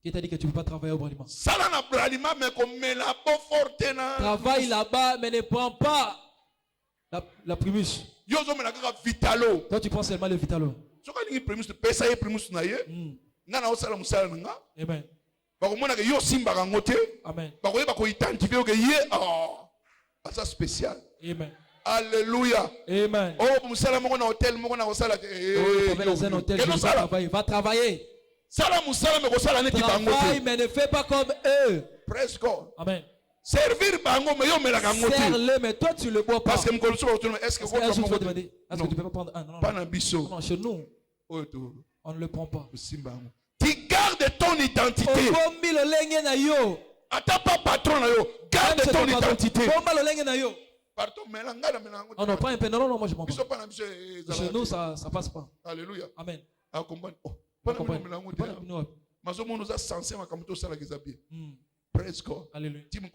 [SPEAKER 3] qui t'a dit que tu ne peux pas travailler au Bralima? Travaille là-bas, mais ne prends pas la primus. Toi, tu prends seulement le Vitalo. Amen.
[SPEAKER 1] Amen. Spécial.
[SPEAKER 3] Amen.
[SPEAKER 1] Alléluia.
[SPEAKER 3] Amen.
[SPEAKER 1] Oh,
[SPEAKER 3] va travailler. Travaille, mais ne fais pas comme eux.
[SPEAKER 1] Praise God.
[SPEAKER 3] Amen.
[SPEAKER 1] Servir bango mais yo melaka ngote.
[SPEAKER 3] Serre-le, mais toi tu le bois pas.
[SPEAKER 1] Parce que est-ce que
[SPEAKER 3] tu peux demander? Est-ce que tu peux pas prendre un? Non, non, chez nous, on ne le prend pas.
[SPEAKER 1] Tu gardes ton identité. Attends pas patron na yo. Garde ton identité.
[SPEAKER 3] Oh non, pas un peu. Non, non, moi je m'en pas. Chez nous, ça passe pas.
[SPEAKER 1] Alléluia.
[SPEAKER 3] Amen.
[SPEAKER 1] Praise God.
[SPEAKER 3] Alléluia.
[SPEAKER 1] Je
[SPEAKER 3] peux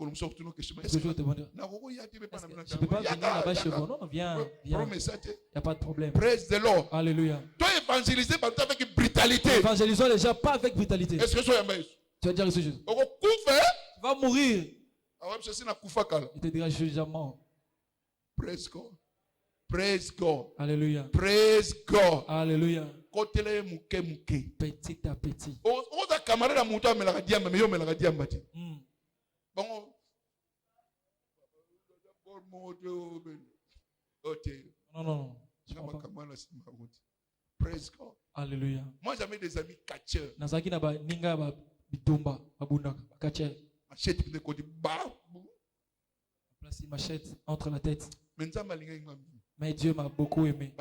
[SPEAKER 3] pas venir là-bas chez vous. Non, viens. Il n'y a pas de problème.
[SPEAKER 1] Praise the Lord.
[SPEAKER 3] Alléluia.
[SPEAKER 1] Toi évangéliser avec brutalité.
[SPEAKER 3] Évangélisons les gens pas avec brutalité.
[SPEAKER 1] Est-ce que tu
[SPEAKER 3] vas dire ce Jésus? Tu vas mourir. Il te dira, je suis déjà mort.
[SPEAKER 1] Praise God. Praise God.
[SPEAKER 3] Alléluia.
[SPEAKER 1] Praise God.
[SPEAKER 3] Alléluia. Petit à petit. Non, non, non.
[SPEAKER 1] Praise God.
[SPEAKER 3] Alléluia.
[SPEAKER 1] Moi, j'avais des amis catcheurs.
[SPEAKER 3] Nazaki na ba ninga ba bitumba babunda catcher.
[SPEAKER 1] Machette de côté bas.
[SPEAKER 3] Place machette entre la tête. Mais Dieu m'a beaucoup aimé.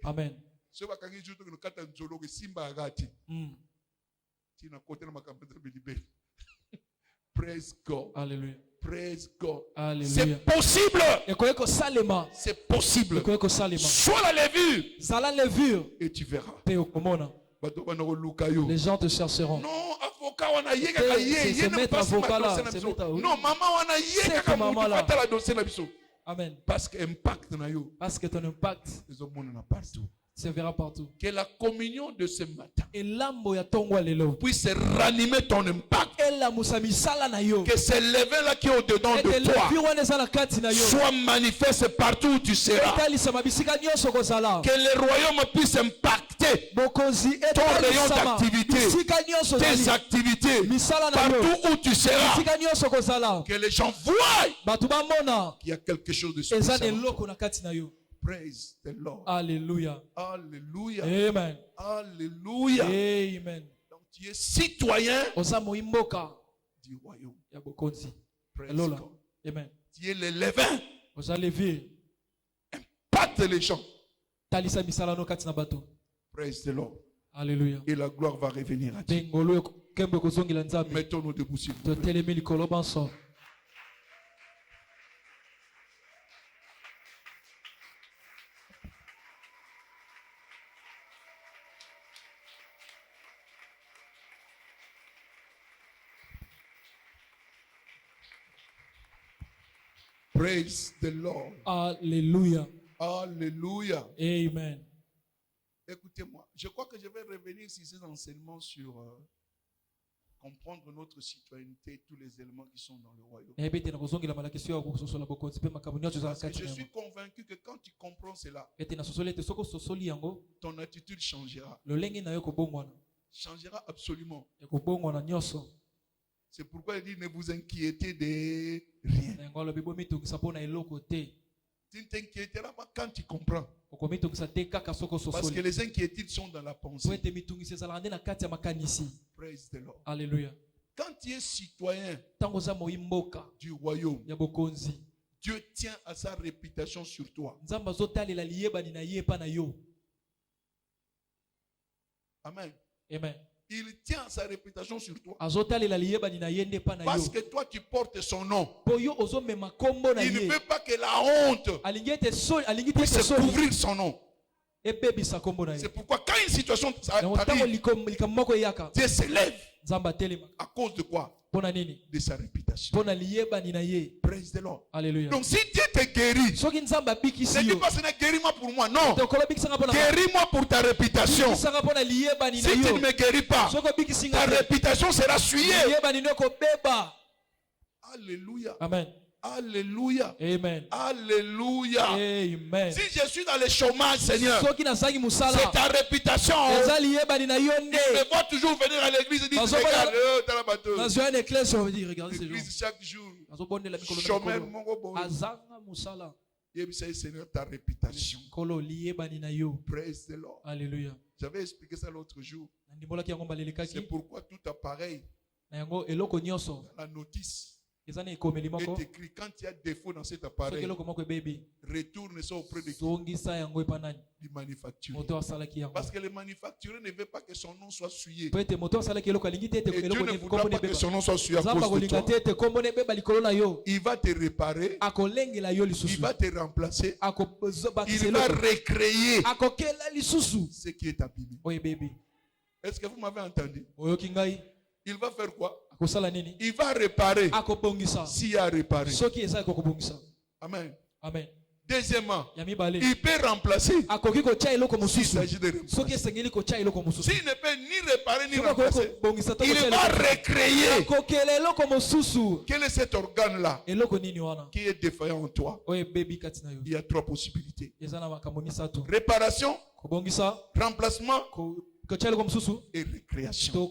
[SPEAKER 3] Amen.
[SPEAKER 1] Praise God.
[SPEAKER 3] Alléluia.
[SPEAKER 1] Praise God.
[SPEAKER 3] Alléluia.
[SPEAKER 1] C'est possible.
[SPEAKER 3] C'est possible.
[SPEAKER 1] Sois la levure. Et tu verras.
[SPEAKER 3] Les gens te chercheront.
[SPEAKER 1] Non, avocat, on a
[SPEAKER 3] c'est mettre avocat là.
[SPEAKER 1] Non, maman, on a
[SPEAKER 3] c'est maman là. Amen.
[SPEAKER 1] Parce que
[SPEAKER 3] ton impact se verra partout.
[SPEAKER 1] Que la communion de ce matin
[SPEAKER 3] puisse
[SPEAKER 1] ranimer ton impact. Que ces levains-là qui est au-dedans de toi soient manifestes partout où tu seras. Que le royaume puisse impacter ton rayon d'activité, tes activités, partout où tu seras. Que les gens voient qu'il y a quelque chose de spécial. Praise the Lord.
[SPEAKER 3] Alléluia.
[SPEAKER 1] Alléluia.
[SPEAKER 3] Amen.
[SPEAKER 1] Alléluia.
[SPEAKER 3] Amen.
[SPEAKER 1] Donc tu es citoyen du royaume. Praise God.
[SPEAKER 3] Amen.
[SPEAKER 1] Tu es le levain. Impacte les gens. Praise the Lord.
[SPEAKER 3] Alléluia.
[SPEAKER 1] Et la gloire va revenir à Dieu. Mettons-nous debout s'il vous plaît. Praise the Lord.
[SPEAKER 3] Alléluia.
[SPEAKER 1] Alléluia.
[SPEAKER 3] Amen.
[SPEAKER 1] Écoutez-moi, je crois que je vais revenir sur ces enseignements sur comprendre notre citoyenneté, tous les éléments qui sont dans le royaume. Parce que je suis convaincu que quand tu comprends cela, ton attitude changera. Changera absolument. C'est pourquoi il dit ne vous inquiétez de rien. Tu ne t'inquiéteras pas quand tu comprends. Parce que les inquiétudes sont dans la pensée. Praise the Lord.
[SPEAKER 3] Alléluia.
[SPEAKER 1] Quand tu es citoyen du royaume, Dieu tient à sa réputation sur toi. Amen.
[SPEAKER 3] Amen.
[SPEAKER 1] Il tient à sa réputation sur toi. Parce que toi tu portes son nom. Il ne veut pas que la honte puisse couvrir son nom. C'est pourquoi quand une situation arrive, Dieu s'élève. À cause de quoi? De sa réputation. Praise the Lord.
[SPEAKER 3] Alléluia.
[SPEAKER 1] Donc si Dieu te guérit, ne dis pas ce guéris-moi pour moi. Non. Guéris-moi pour ta réputation. Si tu ne me guéris pas, ta réputation sera souillée. Alléluia.
[SPEAKER 3] Amen.
[SPEAKER 1] Alléluia.
[SPEAKER 3] Amen.
[SPEAKER 1] Alléluia.
[SPEAKER 3] Amen.
[SPEAKER 1] Si je suis dans le chômage, Seigneur, c'est ta réputation. Il me voit toujours venir à l'église et dire regarde, l'église chaque jour. Chômeur, Seigneur, ta réputation. Praise the Lord.
[SPEAKER 3] Alléluia.
[SPEAKER 1] J'avais expliqué ça l'autre jour. C'est pourquoi tout appareil, la notice, est écrit quand il y a défaut dans cet appareil, retourne ça auprès du manufacturier. Parce que le manufacturier ne veut pas que son nom soit souillé. Et Dieu ne voudra pas que son nom soit souillé à cause de toi. Il va te réparer. Il va te remplacer. Il va recréer ce qui est abîmé. Est-ce que vous m'avez entendu? Il va faire quoi? Il va réparer s'il y a réparé.
[SPEAKER 3] Amen.
[SPEAKER 1] Amen. Deuxièmement, il peut remplacer s'il s'agit de remplacer. S'il ne peut ni réparer ni remplacer, il va recréer. Quel est cet organe-là qui est défaillant en toi? Il y a trois possibilités. Réparation, remplacement et récréation.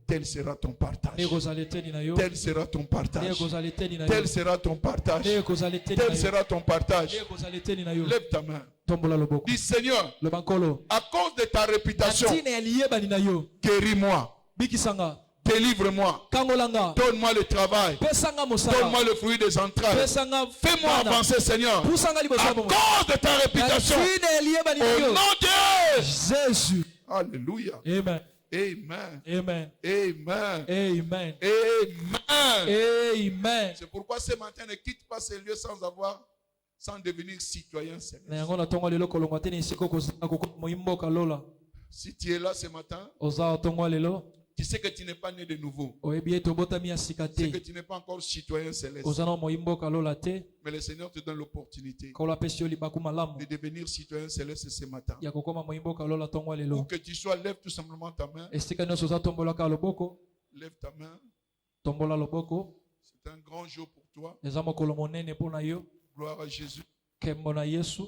[SPEAKER 1] Tel sera ton partage. Tel sera ton partage. Tel sera ton partage. Tel sera ton partage. Lève ta main. Dis Seigneur, à cause de ta réputation, guéris-moi. Délivre-moi. Donne-moi le travail. Donne-moi le fruit des entrailles. Fais-moi avancer, Seigneur. À cause de ta réputation. Au nom de Jésus. Alléluia.
[SPEAKER 3] Amen.
[SPEAKER 1] Amen.
[SPEAKER 3] Amen.
[SPEAKER 1] Amen.
[SPEAKER 3] Amen.
[SPEAKER 1] Amen.
[SPEAKER 3] Amen.
[SPEAKER 1] C'est pourquoi ce matin, ne quitte pas ces lieux sans devenir citoyen céleste. Si tu es là ce matin, tu sais que tu n'es pas né de nouveau. Tu sais que tu n'es pas encore citoyen céleste. Mais le Seigneur te donne l'opportunité de devenir citoyen céleste ce matin. Où que tu sois, lève tout simplement ta main. Lève ta main. C'est un grand jour pour toi. Gloire à Jésus.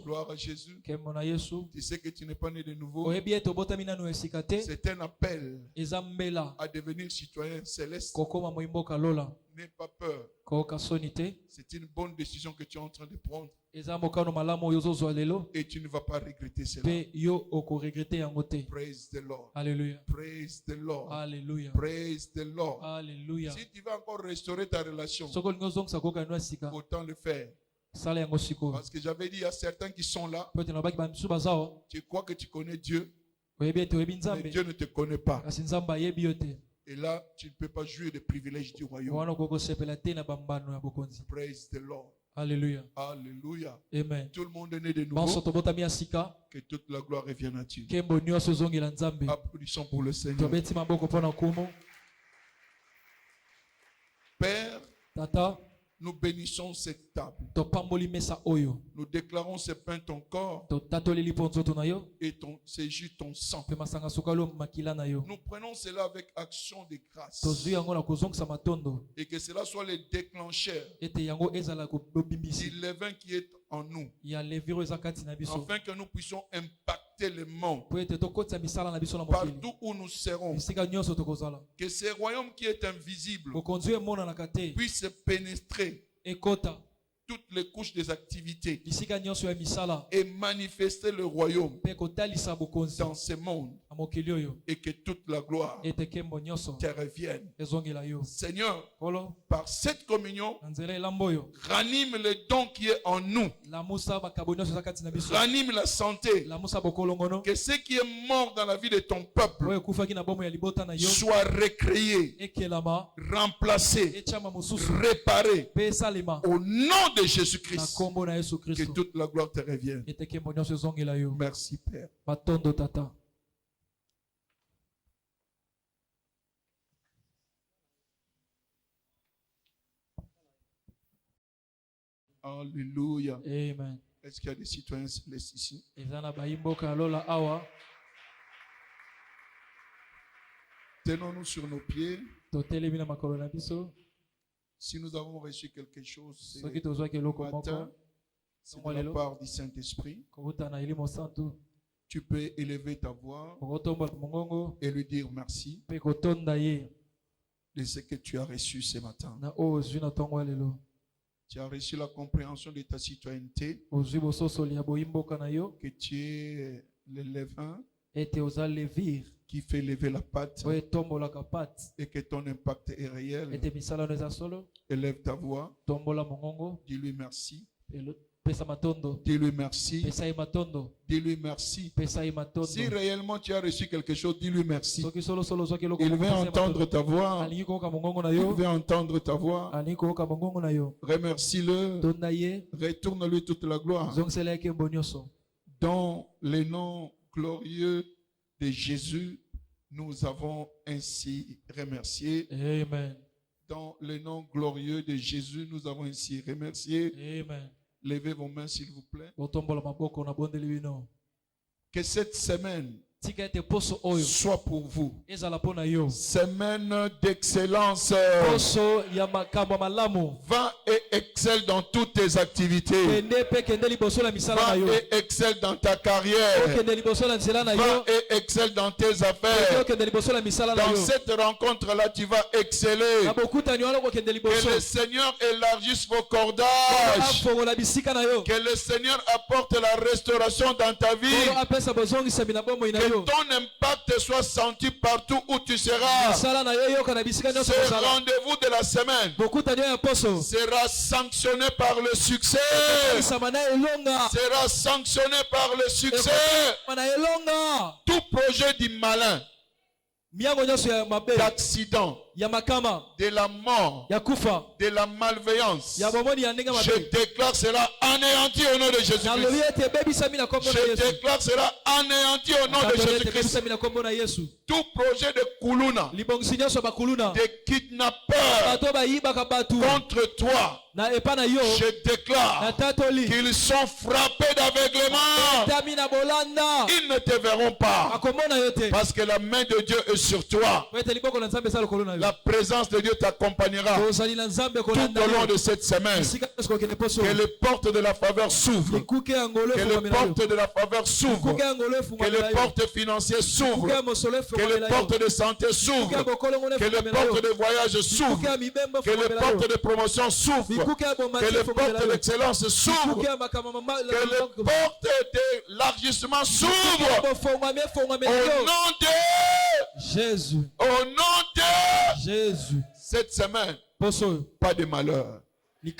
[SPEAKER 1] Gloire à Jésus. Tu sais que tu n'es pas né de nouveau. C'est un appel à devenir citoyen céleste. N'aie pas peur. C'est une bonne décision que tu es en train de prendre. Et tu ne vas pas regretter cela. Praise the Lord.
[SPEAKER 3] Alléluia.
[SPEAKER 1] Praise the Lord.
[SPEAKER 3] Alléluia.
[SPEAKER 1] Praise the Lord.
[SPEAKER 3] Alléluia.
[SPEAKER 1] Si tu veux encore restaurer ta relation, autant le faire. Parce que j'avais dit à certains qui sont là, tu crois que tu connais Dieu, mais Dieu ne te connaît pas. Et là, tu ne peux pas jouir des privilèges du royaume. Praise the Lord.
[SPEAKER 3] Alléluia.
[SPEAKER 1] Alléluia.
[SPEAKER 3] Amen.
[SPEAKER 1] Tout le monde est né de nouveau. Que toute la gloire revienne à Dieu. Applaudissons pour le Seigneur. Père,
[SPEAKER 3] Tata,
[SPEAKER 1] nous bénissons cette table. Nous déclarons ce pain ton corps et c'est juste ton sang. Nous prenons cela avec action de grâce. Et que cela soit le déclencheur du levain qui est en nous. Afin que nous puissions impacter le monde partout où nous serons. Que ce royaume qui est invisible puisse pénétrer toutes les couches des activités et manifester le royaume dans ce monde, et que toute la gloire te revienne. Seigneur, par cette communion, ranime le don qui est en nous, ranime la santé, que ce qui est mort dans la vie de ton peuple soit recréé, remplacé, réparé au nom de Jésus-Christ. Que toute la gloire te revienne. Merci Père. Alléluia.
[SPEAKER 3] Amen.
[SPEAKER 1] Est-ce qu'il y a des citoyens célestes ici? Tenons-nous sur nos pieds. Si nous avons reçu quelque chose ce matin, c'est de la part du Saint-Esprit. Tu peux élever ta voix et lui dire merci de ce que tu as reçu ce matin. Tu as reçu la compréhension de ta citoyenneté, que tu es le levain qui fait lever la pâte et que ton impact est réel. Élève ta voix, dis-lui merci. Dis-lui merci. Dis-lui merci. Si réellement tu as reçu quelque chose, dis-lui merci. Il veut entendre ta voix. Il veut entendre ta voix. Remercie-le. Retourne-lui toute la gloire. Dans le nom glorieux de Jésus, nous avons ainsi remercié.
[SPEAKER 3] Amen.
[SPEAKER 1] Dans le nom glorieux de Jésus, nous avons ainsi remercié.
[SPEAKER 3] Amen.
[SPEAKER 1] Levez vos mains s'il vous plaît. Que cette semaine soit pour vous semaine d'excellence. Va et excelle dans toutes tes activités. Va et excelle dans ta carrière. Va et excelle dans tes affaires. Dans cette rencontre-là, tu vas exceller. Que le Seigneur élargisse vos cordages. Que le Seigneur apporte la restauration dans ta vie. Que ton impact soit senti partout où tu seras. Ce rendez-vous de la semaine sera sanctionné par le succès. Sera sanctionné par le succès. Tout projet du malin, d'accident, de la mort, de la malveillance, je déclare cela anéanti au nom de Jésus-Christ. Je déclre cela anéanti au nom de Jésus-Christ. Tout projet de Kuluna, de kidnappeurs contre toi, je déclare qu'ils sont frappés d'aveuglement. Ils ne te verront pas parce que la main de Dieu est sur toi. La présence de Dieu t'accompagnera tout au long de cette semaine. Que les portes de la faveur s'ouvrent. Que les portes de la faveur s'ouvrent. Que les portes financières s'ouvrent. Que les portes de santé s'ouvrent. Que les portes de voyage s'ouvrent. Que les portes de promotion s'ouvrent. Que les portes d'excellence s'ouvrent. Que les portes d'élargissement s'ouvrent. Au nom de
[SPEAKER 3] Jésus.
[SPEAKER 1] Au nom de
[SPEAKER 3] Jésus.
[SPEAKER 1] Cette semaine, pas de malheur. Il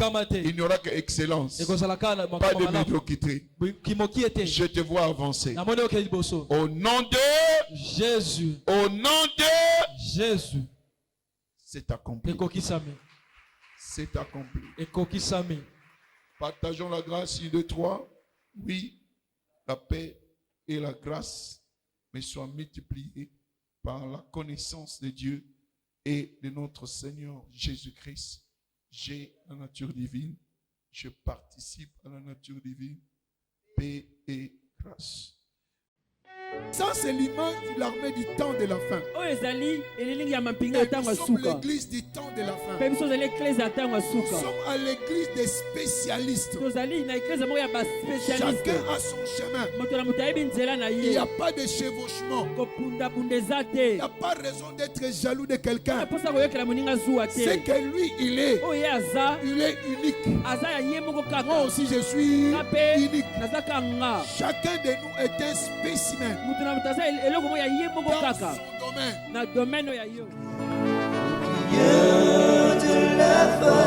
[SPEAKER 1] n'y aura que excellence. Pas de médiocrité. Je te vois avancer. Au nom de
[SPEAKER 3] Jésus.
[SPEAKER 1] Au nom de
[SPEAKER 3] Jésus.
[SPEAKER 1] C'est accompli. C'est accompli. Partageons la grâce 1, 2, 3. Oui, la paix et la grâce me soient multipliées par la connaissance de Dieu et de notre Seigneur Jésus-Christ. J'ai la nature divine. Je participe à la nature divine. Paix et grâce. Ça, c'est l'image de l'armée du temps de la fin. Et nous sommes l'église du temps de la fin. Nous sommes à l'église des spécialistes. Chacun a son chemin. Il n'y a pas de chevauchement. Il n'y a pas raison d'être jaloux de quelqu'un. C'est que lui, il est unique. Moi aussi, je suis unique. Chacun de nous est un spécimen. Dans son domaine.
[SPEAKER 2] Dieu de la foi,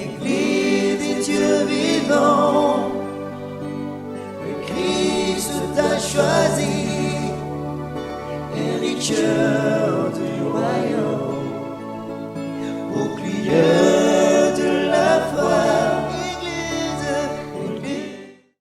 [SPEAKER 2] Église du Dieu vivant, le Christ t'a choisi, héritier du royaume, bouclier